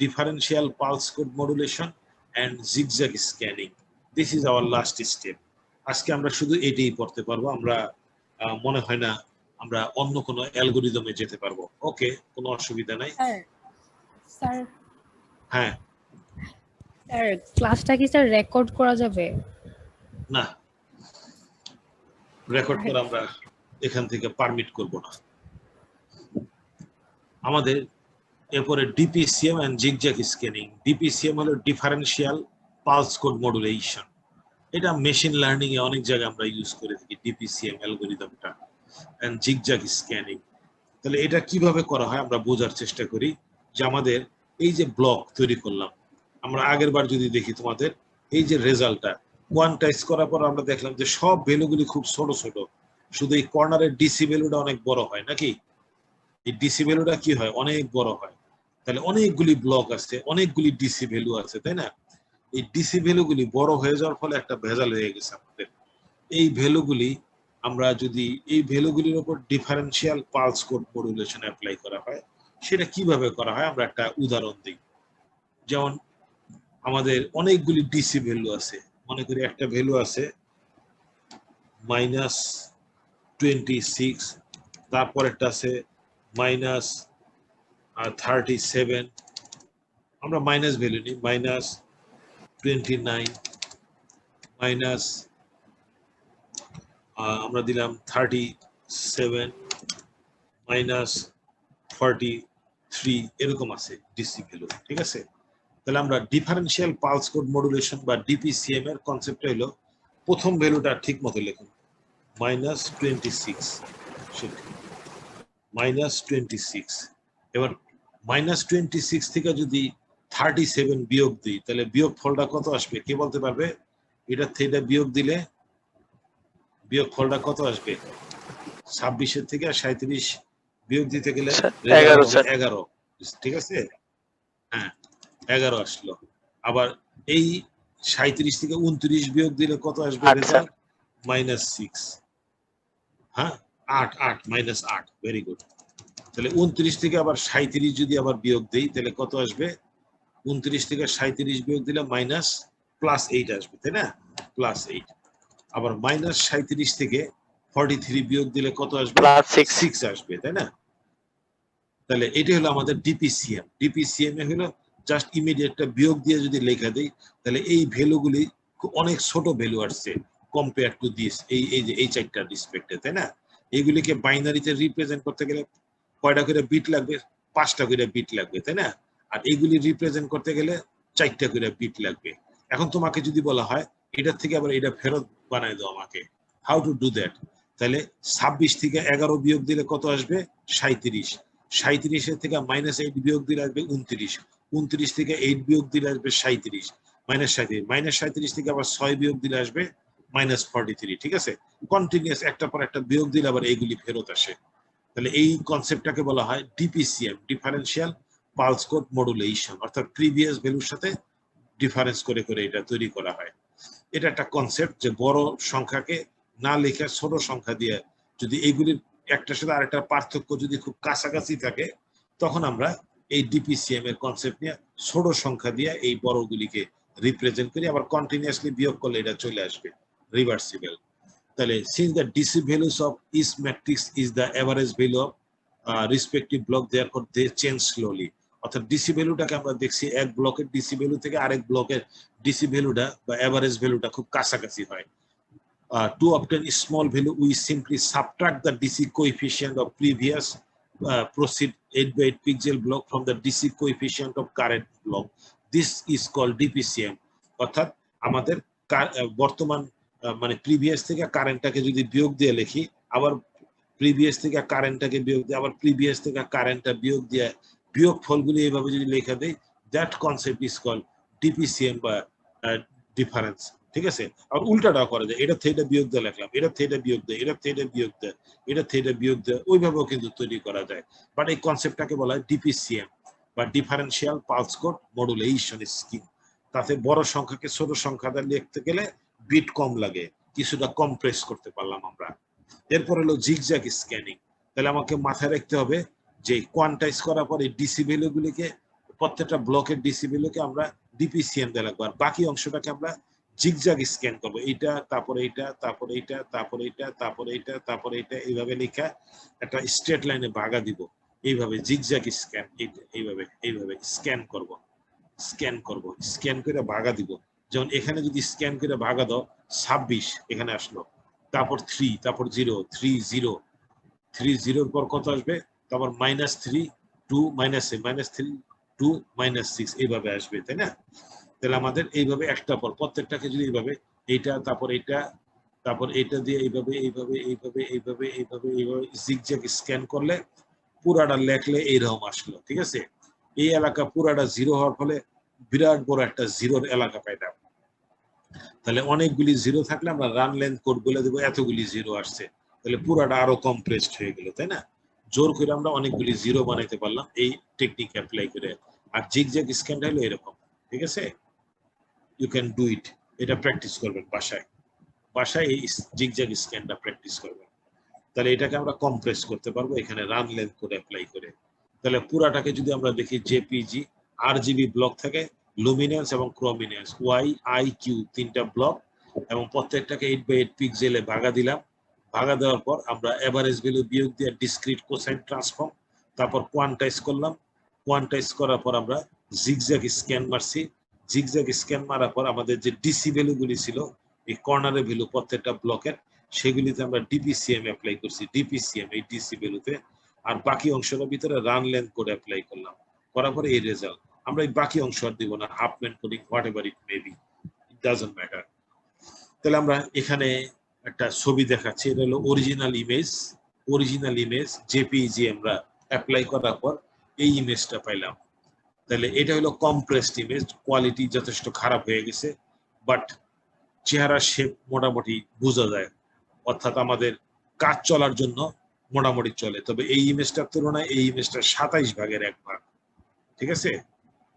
differential pulse code modulation and zigzag scanning. This is our last step. আজকে আমরা শুধু এটাই পড়তে পারবো। আমরা মনে হয় না আমরা অন্য কোনো অ্যালগরিদমে যেতে পারবো। ওকে, কোনো অসুবিধা নাই। স্যার, হ্যাঁ স্যার ক্লাসটা কি স্যার রেকর্ড করা যাবে? না, রেকর্ড করা আমরা এখান থেকে পারমিট করব না। আমাদের এরপরে ডিপিসিএম এন্ড জিগজ্যাগ স্ক্যানিং। ডিপিসিএম হলো ডিফারেন্সিয়াল পালস কোড মডুলেশন। এটা মেশিন লার্নিং এ অনেক জায়গায় আমরা ইউজ করে থাকি ডিপিসিএম অ্যালগরিদমটা, এন্ড জিগজ্যাগ স্ক্যানিং। তাহলে এটা কিভাবে করা হয় আমরা বোঝার চেষ্টা করি। যে আমাদের এই যে ব্লক তৈরি করলাম, আমরা আগের বার যদি দেখি তোমাদের এই যে রেজাল্টটা কোয়ান্টাইজ করার পর আমরা দেখলাম যে সব ভ্যালুগুলি খুব ছোট ছোট, শুধু এই কর্নারের ডিসি ভ্যালুটা অনেক বড় হয় নাকি? এই ডিসি ভ্যালুটা কি হয়? অনেক বড় হয়। তাহলে অনেকগুলি ব্লক আছে, অনেকগুলি ডিসি ভ্যালু আছে, তাই না? এই ডিসি ভ্যালুগুলি বড় হয়ে যাওয়ার ফলে একটা ভেজাল হয়ে গেছে আমাদের। এই ভ্যালুগুলি আমরা যদি এই ভ্যালুগুলির উপর differential pulse code modulation apply করা হয়, সেটা কিভাবে করা হয় আমরা একটা উদাহরণ দিই। যেমন আমাদের অনেকগুলি ডিসি ভ্যালু আছে, মনে করি একটা ভ্যালু আছে -26, তারপর একটা আছে -37, আমরা মাইনাস ভ্যালু নিই, -29, মাইনাস আমরা দিলাম 37, -43, এরকম আছে ডিসি ভ্যালু, ঠিক আছে? তাহলে আমরা ডিফারেন্সিয়াল পালস কোড মডুলেশন বা ডিপিসিএম এর কনসেপ্টটা হলো প্রথম ভ্যালুটা ঠিক মতো লিখুন, -26, -26। এবার -26 থেকে যদি 37 বিয়োগ দিই, তাহলে বিয়োগ ফলটা কত আসবে? কে বলতে পারবে? এটা থেকে বিয়োগ দিলে বিয়োগ ফলটা কত আসবে? 26 থেকে 37 বিয়োগ দিতে গেলে 11, ঠিক আছে? হ্যাঁ, 11 আসলো। আবার এই 37 থেকে 29 বিয়োগ দিলে কত আসবে রেজাল্ট? -6। হ্যাঁ, 8, -8, ভেরি গুড। তাহলে 29 থেকে আবার 37 যদি আবার বিয়োগ দেই তাহলে কত আসবে? 29 থেকে 37 বিয়োগ দিলে +8 আসবে, তাই না? +8। আবার -37 থেকে 43 বিয়োগ দিলে কত আসবে? +6 আসবে, তাই না? তাহলে এটা হলো আমাদের ডিপিসিএম। ডিপিসিএম এ হলো জাস্ট ইমিডিয়েটটা বিয়োগ দিয়ে যদি লেখা দেই, তাহলে এই ভ্যালুগুলি অনেক ছোট ভ্যালু আসছে কম্পেয়ার টু দিস, এই যে এই চারটার রিসপেক্টে, তাই না? এইগুলিকে বাইনারিতে রিপ্রেজেন্ট করতে গেলে কয়টা করে বিট লাগবে? 5টা করে বিট লাগবে, তাই না? আর এইগুলি রিপ্রেজেন্ট করতে গেলে 4টা করে বিট লাগবে। এখন তোমাকে যদি বলা হয় এটার থেকে আবার এটা ফেরত বানাই দাও আমাকে, হাউ টু ডু দ্যাট? তাহলে 26 থেকে 11 বিয়োগ দিলে কত আসবে? 37। 37 থেকে -8 বিয়োগ দিলে আসবে 29। 29 থেকে 8 বিয়োগ দিলে আসবে 37, -37 থেকে আবার 6 বিয়োগ দিলে আসবে -43, ঠিক আছে? কন্টিনিউয়াস একটার পর একটা বিয়োগ দিলে আবার এইগুলি ফেরত আসে। তাহলে এই কনসেপ্টটাকে বলা হয় ডিপিসিএম, ডিফারেন্সিয়াল পালস কোড মডুলেশন, অর্থাৎ প্রিভিয়াস ভ্যালুর সাথে ডিফারেন্স করে করে এটা তৈরি করা হয়। এটা একটা কনসেপ্ট যে বড় সংখ্যাকে না লিখে ছোট সংখ্যা দিয়ে, যদি এইগুলির একটার সাথে আরেকটার পার্থক্য যদি খুব কাছাকাছি থাকে, তখন আমরা এই ডিপিসিএম এর কনসেপ্ট নিয়ে ছোট সংখ্যা দিয়ে এই বড়গুলিকে রিপ্রেজেন্ট করি, আবার কন্টিনিউয়াসলি বিয়োগ করলে এটা চলে আসবে, রিভার্সিবল। তাহলে since the DC values of each matrix is the average value of respective block, therefore they change slowly। অর্থাৎ ডিসি ভ্যালুটাকে আমরা দেখছি এক ব্লকের ডিসি ভ্যালু থেকে আরেক ব্লকের ডিসি ভ্যালুটা বা এভারেজ ভ্যালুটা খুব কাছাকাছি হয়। To obtain a small value, we simply subtract the DC coefficient of previous proceed 8x8 pixel block from the DC coefficient of current block. This is called DPCM। অর্থাৎ আমাদের বর্তমান মানে প্রিভিয়াস থেকে কারেন্টটাকে যদি বিয়োগ দিয়ে লিখি, আবার প্রিভিয়াস থেকে কারেন্টটাকে বিয়োগ দিয়ে, আবার প্রিভিয়াস থেকে কারেন্টটা বিয়োগ দিয়ে বিয়োগ ফলগুলি এইভাবে যদি লেখা দেই, দ্যাট কনসেপ্ট ইজ কল্ড ডিপিসিএম বা ডিফারেন্স, ঠিক আছে? আর উল্টাটাও করা যায়, এটা থেকে বিয়োগ দিয়ে লিখলাম, এটা থেকে বিয়োগ দেয়, এটা থেকে বিয়োগ দেয়, এটা থেকে বিয়োগ দেয়, ওইভাবেও কিন্তু তৈরি করা যায়। বাট এই কনসেপ্টটাকে বলা হয় ডিপিসিএম বা differential pulse code modulation scheme. তাতে বড় সংখ্যাকে ছোট সংখ্যা লিখতে গেলে বিট কম লাগে, কিছুটা কম্প্রেস করতে পারলাম আমরা। এরপর হলো জিগজ্যাগ স্ক্যানিং। তাহলে আমাকে মাথায় রাখতে হবে যে কোয়ান্টাইজ করার পরে ডিসি ভ্যালুগুলিকে, প্রত্যেকটা ব্লকের ডিসি ভ্যালুকে আমরা ডিপিসিএম দিয়ে রাখবো, আর বাকি অংশটাকে আমরা জিগজ্যাগ স্ক্যান করবো। এইটা, তারপরে এইটা, তারপরে এইটা, তারপরে এইটা, তারপরে এইটা, তারপরে এইটা, এইভাবে লেখা একটা স্ট্রেট লাইনে ভাগা দিব। এইভাবে জিগজ্যাগ স্ক্যান, এইভাবে এইভাবে স্ক্যান করব, স্ক্যান করব, স্ক্যান করে ভাগা দিব। যেমন এখানে যদি স্ক্যান করে ভাগা দাও 26 এখানে আসলো, তারপর 3, তারপর 0, 3 0, 3 0 পর কত আসবে, তারপর -3 2 -3 2 -6 এইভাবে আসবে, তাই না? তাহলে আমাদের এইভাবে একটা পর প্রত্যেকটাকে যদি এইভাবে এইটা তারপর এটা তারপর এটা দিয়ে এইভাবে এইভাবে এইভাবে এইভাবে এইভাবে এইভাবে জিগজ্যাগ স্ক্যান করলে পুরাটা লেখলে এইরকম আসলো, ঠিক আছে? এই এলাকা পুরাটা 0 হওয়ার ফলে বিরাট বড় একটা জিরোর এলাকা পাইলাম। তাহলে অনেকগুলি 0 থাকলে আমরা রান লেন্থ কোড বলে দেবো এতগুলি 0 আসছে, তাহলে পুরাটা আরো কমপ্রেসড হয়ে গেল, তাই না? জোর করে আমরা অনেকগুলি 0 বানাইতে পারলাম এই টেকনিক অ্যাপ্লাই করে। আর জিগজ্যাগ স্ক্যানটা হলো এরকম, ঠিক আছে? You can do it. এটা প্র্যাকটিস করবেন বাসায়, বাসায় এই জিগজ্যাগ স্ক্যানটা প্র্যাকটিস করবেন। তাহলে এটাকে আমরা কম্প্রেস করতে পারবো এখানে রান লেন্থ কোড অ্যাপ্লাই করে। তাহলে পুরাটাকে যদি আমরা দেখি জেপিজি RGB ব্লক থাকে, লুমিনেন্স এবং ক্রোমিনেন্স YIQ তিনটা ব্লক, এবং প্রত্যেকটাকে 8x8 পিক্সেলে ভাগা দিলাম। ভাগা দেওয়ার পর আমরা এভারেজ ভ্যালু বিয়োগ দিয়ে ডিসক্রিট কোসাইন ট্রান্সফর্ম, তারপর কোয়ান্টাইজ করলাম। কোয়ান্টাইজ করার পর আমরা জিগজ্যাগ স্ক্যান মারছি। জিগজ্যাগ স্ক্যান মারার পর আমাদের যে ডিসি ভ্যালুগুলি ছিল এই কর্নারের ভ্যালু প্রত্যেকটা ব্লকের, সেগুলিতে আমরা ডিপিসিএম অ্যাপ্লাই করছি, ডিপিসিএম এই ডিসি ভ্যালুতে। আর বাকি অংশটার ভিতরে রান লেন্থ কোড অ্যাপ্লাই করলাম, করার পরে এই রেজাল্ট। আমরা এই বাকি অংশ আর দিব না, Huffman coding what ever it may be, it doesn't matter. তাহলে আমরা এখানে একটা ছবি দেখাচ্ছি, এটা হলো অরিজিনাল ইমেজ জেপিইজি আমরা অ্যাপ্লাই করার পর এই ইমেজটা পাইলাম। তাহলে এটা হলো কম্প্রেসড ইমেজ, কোয়ালিটি যথেষ্ট খারাপ হয়ে গেছে, বাট চেহারা শেপ মোটামুটি বোঝা যায়, অর্থাৎ আমাদের কাজ চলার জন্য মোটামুটি চলে। তবে এই ইমেজটার তুলনায় এই ইমেজটা 27 ভাগের 1 ভাগ, ঠিক আছে?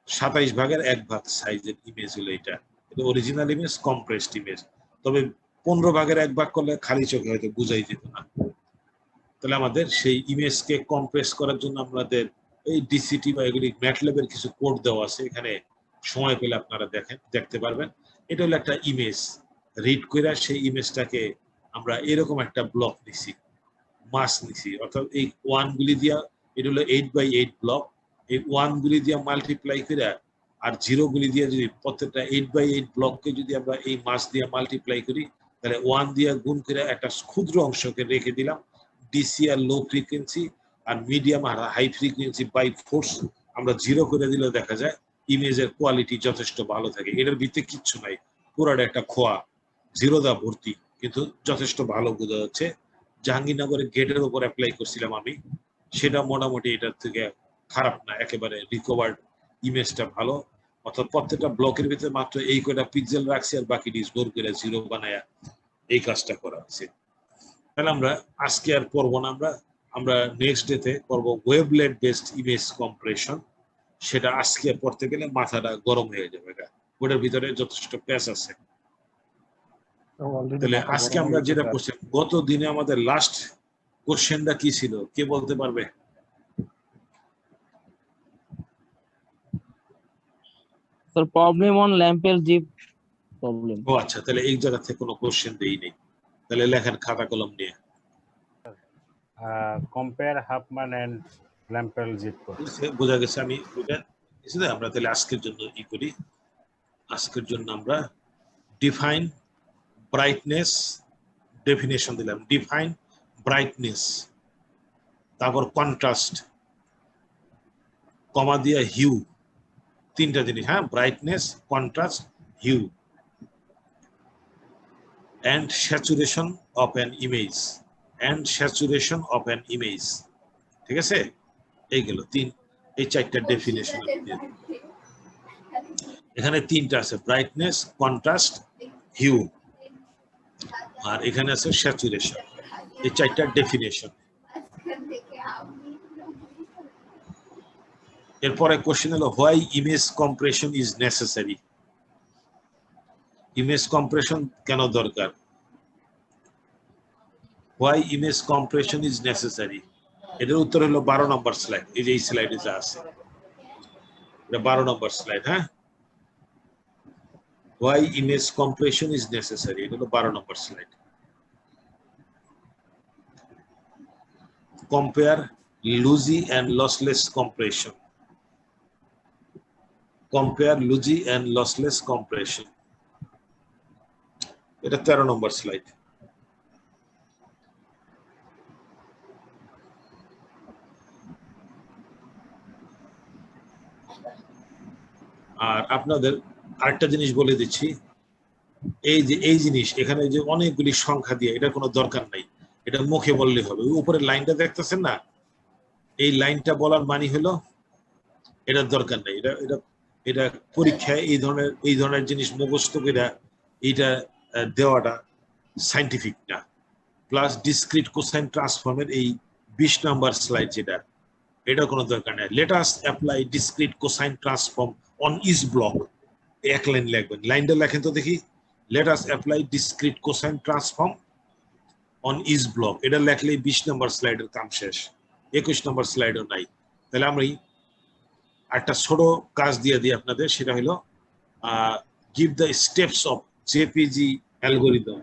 27 ভাগের 1 ভাগ সাইজের ইমেজ হলো এটা। এটা অরিজিনাল ইমেজ, কম্প্রেসড ইমেজ। তবে 15 ভাগের 1 ভাগ করলে খালি চোখে হয়তো বুঝাই যেত না। তাহলে আমাদের সেই ইমেজকে কম্প্রেস করার জন্য আমাদের এই ডিসিটি বা এগুলি ম্যাটল্যাবের কিছু কোড দেওয়া আছে, এখানে সময় পেলে আপনারা দেখতে পারবেন। এটা হলো একটা ইমেজ, রিড করে সেই ইমেজটাকে আমরা এরকম একটা ব্লক নিছি, মাস নিছি, অর্থাৎ এই 1 গুলি দিয়া, এটা হলো 8x8 ব্লক, এই 1 গুলি দিয়া মাল্টিপ্লাই করে আর 0 গুলি দিয়ে যদি প্রত্যেকটা 8x8 ব্লককে যদি আমরা এই মাস দিয়ে মাল্টিপ্লাই করি, তাহলে 1 দিয়ে গুণ করে একটা ক্ষুদ্র অংশকে রেখে দিলাম ডিসি আর লো ফ্রিকোয়েন্সি, আর মিডিয়াম আর হাই ফ্রিকোয়েন্সি বাই ফোর্স আমরা 0 করে দিলে দেখা যায় ইমেজের কোয়ালিটি যথেষ্ট ভালো থাকে। এটার ভিতরে কিচ্ছু নাই, পুরাটা একটা খোয়া 0 দা ভর্তি, কিন্তু যথেষ্ট ভালো বোঝা যাচ্ছে। জাহাঙ্গীরনগরের গেটের উপর অ্যাপ্লাই করছিলাম আমি, সেটা মোটামুটি এটার থেকে খারাপ না, একেবারে রিকভার্ড ইমেজটা ভালো। অর্থাৎ প্রত্যেকটা ব্লকের ভিতরে মাত্র এই কয়টা পিক্সেল রাখছি, আর বাকি ডিসবোর করে 0 বানায়া এই কাজটা করা হয়েছে। তাহলে আমরা আজকে আর পড়বো না, আমরা নেক্সট ডেতে করবো ওয়েবলেট বেসড ইমেজ কম্প্রেশন। সেটা আজকে পড়তে গেলে মাথাটা গরম হয়ে যাবে, ওটার ভিতরে যথেষ্ট প্যাচ আছে। তাহলে আজকে আমরা যেটা করছি, গত দিনে আমাদের লাস্ট কোশ্চেনটা কি ছিল কে বলতে পারবে? স্যার প্রবলেম অন ল্যাম্পের জিপ প্রবলেম। ও আচ্ছা, তাহলে এই জায়গা থেকে কোনো কোশ্চেন দেই নেই, তাহলে লেখেন খাতা কলম নিয়ে। compare Huffman and Lampel zip code. বোঝা গেছে। আমি আমরা তাহলে আজকের জন্য ই করি, আজকের জন্য আমরা ডিফাইন ব্রাইটনেস ডেফিনেশন দিলাম, ডিফাইন ব্রাইটনেস, তারপর কন্ট্রাস্ট, কমা দিয়ে হিউ, তিনটা জিনিস, হ্যাঁ, brightness, contrast, hue, and saturation of an image, and saturation of an image, ঠিক আছে? এইগুলো এই চারটা ডেফিনেশন। এখানে তিনটা আছে, ব্রাইটনেস, কন্ট্রাস্ট, হিউ, আর এখানে আছে স্যাচুরেশন। এই চারটা ডেফিনেশন। এরপরে কোশ্চেন হলো why image compression is necessary, image compression কেন দরকার? Why image compression is necessary, এটার উত্তর হলো 12 নম্বর স্লাইড, এই যে এই স্লাইডে যা আছে, এটা 12 নম্বর স্লাইড। হ্যাঁ, why image compression is necessary, এটা হলো 12 নম্বর slide. compare lossy and lossless compression, compare lossy and lossless compression, এটা 13 নম্বর স্লাইড। আর আপনাদের আরেকটা জিনিস বলে দিচ্ছি, এই জিনিস এখানে যে অনেকগুলি সংখ্যা দিয়ে এটা কোনো দরকার নাই, এটা মুখে বললে হবে। উপরের লাইনটা দেখতেছেন না, এই লাইনটা বলার মানে হলো এটার দরকার নাই। এটা এটা এটা পরীক্ষায় এই ধরনের জিনিস মুখস্থ করে এটা দেওয়াটা সাইন্টিফিক না। প্লাস ডিসক্রিট কোসাইন ট্রান্সফর্মের এই 20 নাম্বার স্লাইড যেটা, এটা কোনো দরকার নেই। Let us apply discrete cosine transform on each block, এক লাইন লিখবেন। লাইনটা লেখেন তো দেখি, let us apply discrete cosine transform on each block, এটা লেখলেই 20 নাম্বার স্লাইডের কাম শেষ। 21 নাম্বার স্লাইডও নাই। তাহলে আমি একটা ছোট কাজ দিয়ে দিই আপনাদের, সেটা হলো give the steps of JPEG algorithm.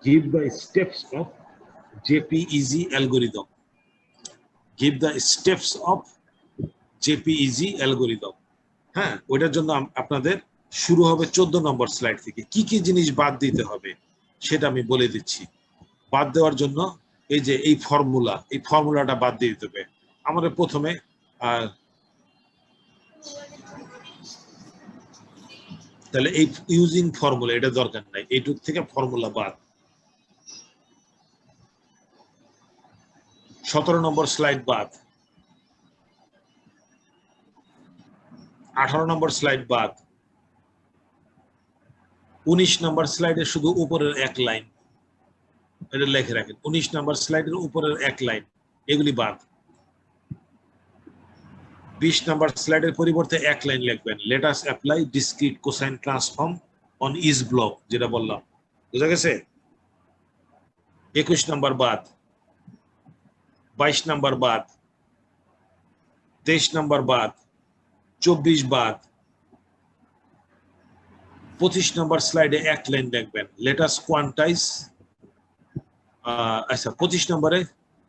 Give the steps of JPEG algorithm. Give the steps of JPEG algorithm. হ্যাঁ, ওইটার জন্য আপনাদের শুরু হবে 14 নম্বর স্লাইড থেকে। কি কি জিনিস বাদ দিতে হবে সেটা আমি বলে দিচ্ছি। বাদ দেওয়ার জন্য এই যে এই ফর্মুলাটা বাদ দিয়ে দিতে হবে। আমাদের প্রথমে তাহলে এই ইউজিং ফর্মুলা এটা দরকার নাই, এইটুক থেকে ফর্মুলা বাদ। 17 নম্বর স্লাইড বাদ, 18 নম্বর স্লাইড বাদ, 19 নম্বর স্লাইডে শুধু উপরের এক লাইন, এটা লিখে রাখেন। 19 নম্বর স্লাইডের উপরের এক লাইন, এগুলি বাদ। 20 নম্বর স্লাইডের পরিবর্তে এক লাইন লিখবেন, let us apply discrete cosine transform on each block, যেটা বললাম। বুঝা গেছে? 21 নম্বর বাদ, 22 নম্বর বাদ, 23 নম্বর বাদ, 24 বাদ। 25 নম্বর স্লাইডে এক লাইন লিখবেন, লেট আস কোয়ান্টাইজ। আচ্ছা, 25 নম্বরে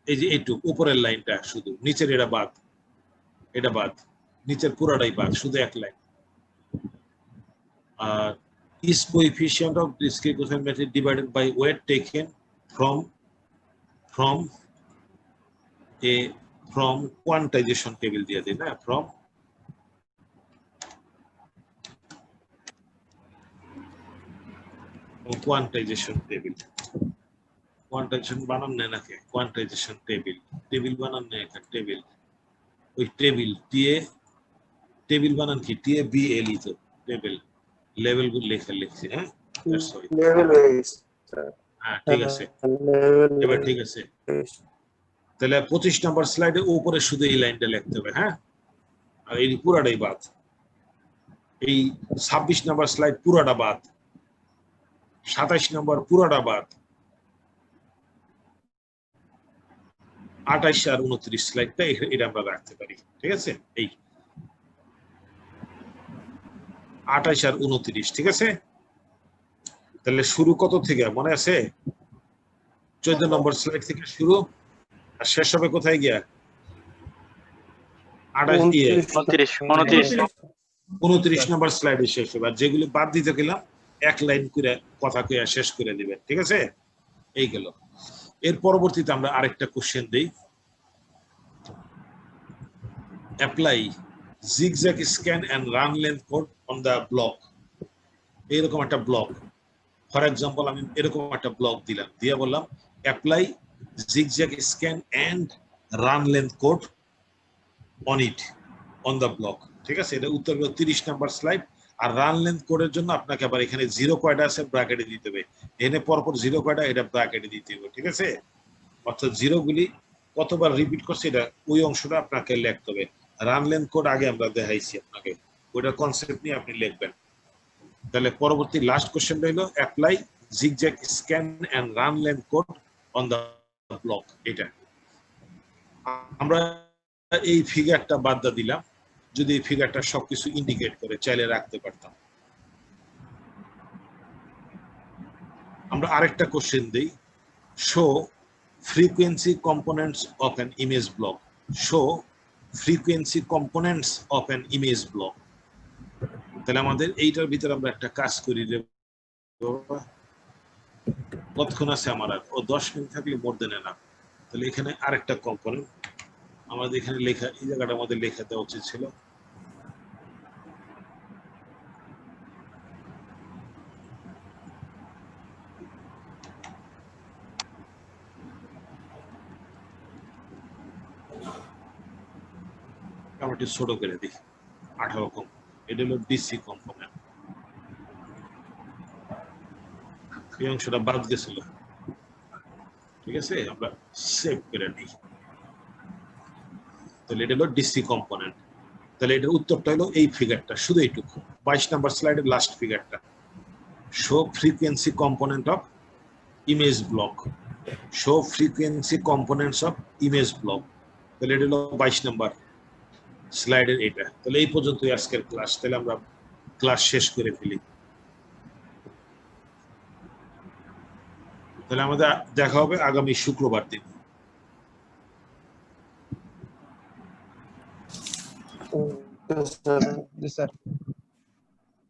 এই যে এইটুকু উপরের লাইনটা শুধু, নিচের এটা বাদ, এটা বাদ, নিচের পুরাটাই বাদ, শুধু এক line. Is coefficient of discrete cosine matrix divided by weight taken from quantization table দিয়ে দিন না, from quantization table। quantization বানান না নাকি? quantization table বানান না, একটা টেবিল, ওই টেবিল বানান কি? TABLE তো টেবিল, লেভেল গুলো লিখছি। হ্যাঁ, হ্যাঁ, ঠিক আছে, এবার ঠিক আছে। তাহলে 25 নম্বর স্লাইডে উপরে শুধু এই লাইনটা লিখতে হবে। হ্যাঁ, আর এই পুরাটাই বাদ। এই 26 নম্বর স্লাইড পুরাটা বাদ, 27 নম্বর পুরাটা বাদ, 28 আর 29 স্লাইডটা এটা আমরা রাখতে পারি। ঠিক আছে, এই 28 আর 29, ঠিক আছে। তাহলে শুরু কত থেকে মনে আছে? 14 নম্বর স্লাইড থেকে শুরু, আর শেষ হবে কোথায় গিয়া? 29 নম্বর স্লাইডে শেষ হবে। আর যেগুলি বাদ দিতে গেলাম এক লাইন করে কথা কইয়া শেষ করে দিবেন। ঠিক আছে, এই গেল। এর পরবর্তীতে আমরা আরেকটা কোশ্চেন দেই, apply zigzag scan and run length code on the block। এরকম একটা ব্লক, ফর এক্সাম্পল আমি এরকম একটা ব্লক দিলাম, দিয়ে বললাম apply zigzag scan and run length code on it on the block। ঠিক আছে, এটা উত্তর হলো 30 নাম্বার স্লাইড। আর রান লেন্থ কোডের জন্য আপনাকে আবার এখানে 0 কয়টা আছে ব্র্যাকেটে দিতে হবে, এখানে পরপর 0 কয়টা এটা ব্র্যাকেটে দিতে হবে। ঠিক আছে, অর্থাৎ 0 গুলি কতবার রিপিট করছে এটা ওই অংশটা আপনাকে লিখতে হবে। রান লেন্থ কোড আগে আমরা দেখাইছি আপনাকে, ওইটা কনসেপ্ট নিয়ে আপনি লিখবেন। তাহলে পরবর্তী লাস্ট কোশ্চেনটা হলো apply zigzag scan and run length code on the block। এটা আমরা এই ফিগারটা বাদ দিলাম, যদি এই ফিগারটা সবকিছু ইন্ডিকেট করে চাইলে রাখতে পারতাম। আমরা আরেকটা কোশ্চেন দেই, show frequency components of an image block। show frequency components of an image block। তাহলে আমাদের এইটার ভিতরে আমরা একটা কাজ করি দেব, কতক্ষণ আছে আমার আর? ও 10 মিনিট থাকলে মোর দেন না। তাহলে এখানে আরেকটা কম্পোনেন্ট আমাদের এখানে লেখা, এই জায়গাটা আমাদের লেখা দেওয়া উচিত ছিল। আমরা একটু ছোট করে দিই, 18 কম। এটা হলো ডিসি কম্পোনেন্ট। এই অংশটা বাদ গেছিল, ঠিক আছে, আমরা সেভ করে নিই। তাহলে এটা হলো ডিসি কম্পোনেন্ট। তাহলে এটার উত্তরটা হলো এই ফিগারটা, শুধু এইটুকু 22 নাম্বার স্লাইডের লাস্ট ফিগারটা। Show frequency component of image block, show frequency components of image block. তাহলে এটা হলো 22 নাম্বার স্লাইডের এটা। তাহলে এই পর্যন্তই আজকের ক্লাস। তাহলে আমরা ক্লাস শেষ করে ফেলি। তাহলে আমাদের দেখা হবে আগামী শুক্রবার দিন।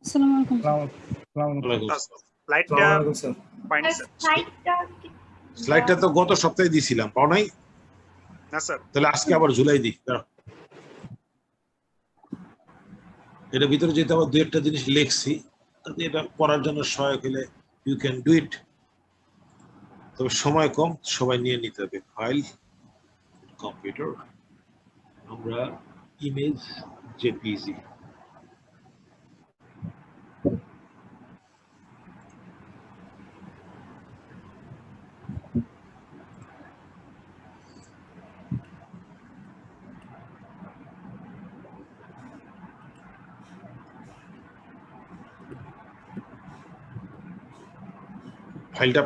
আসসালামু আলাইকুম ওয়ালাইকুম আসসালাম। লাইটটা পাইনি স্যার। স্লাইডটা তো গত সপ্তাহে দিয়েছিলাম, পাও নাই? না স্যার। তাহলে আজকে আবার ঝুলাই দিই। দাঁড়াও, এর ভিতরে যেহেতু আবার 2-1টা জিনিস লিখছি, তাতে এটা করার জন্য সহায়ক হলে ইউ ক্যান ডু ইট। তবে সময় কম, সবাই নিয়ে নিতে হবে। ফাইল, কম্পিউটার, আমরা ইমেজ জেপিজি। ফাইলটা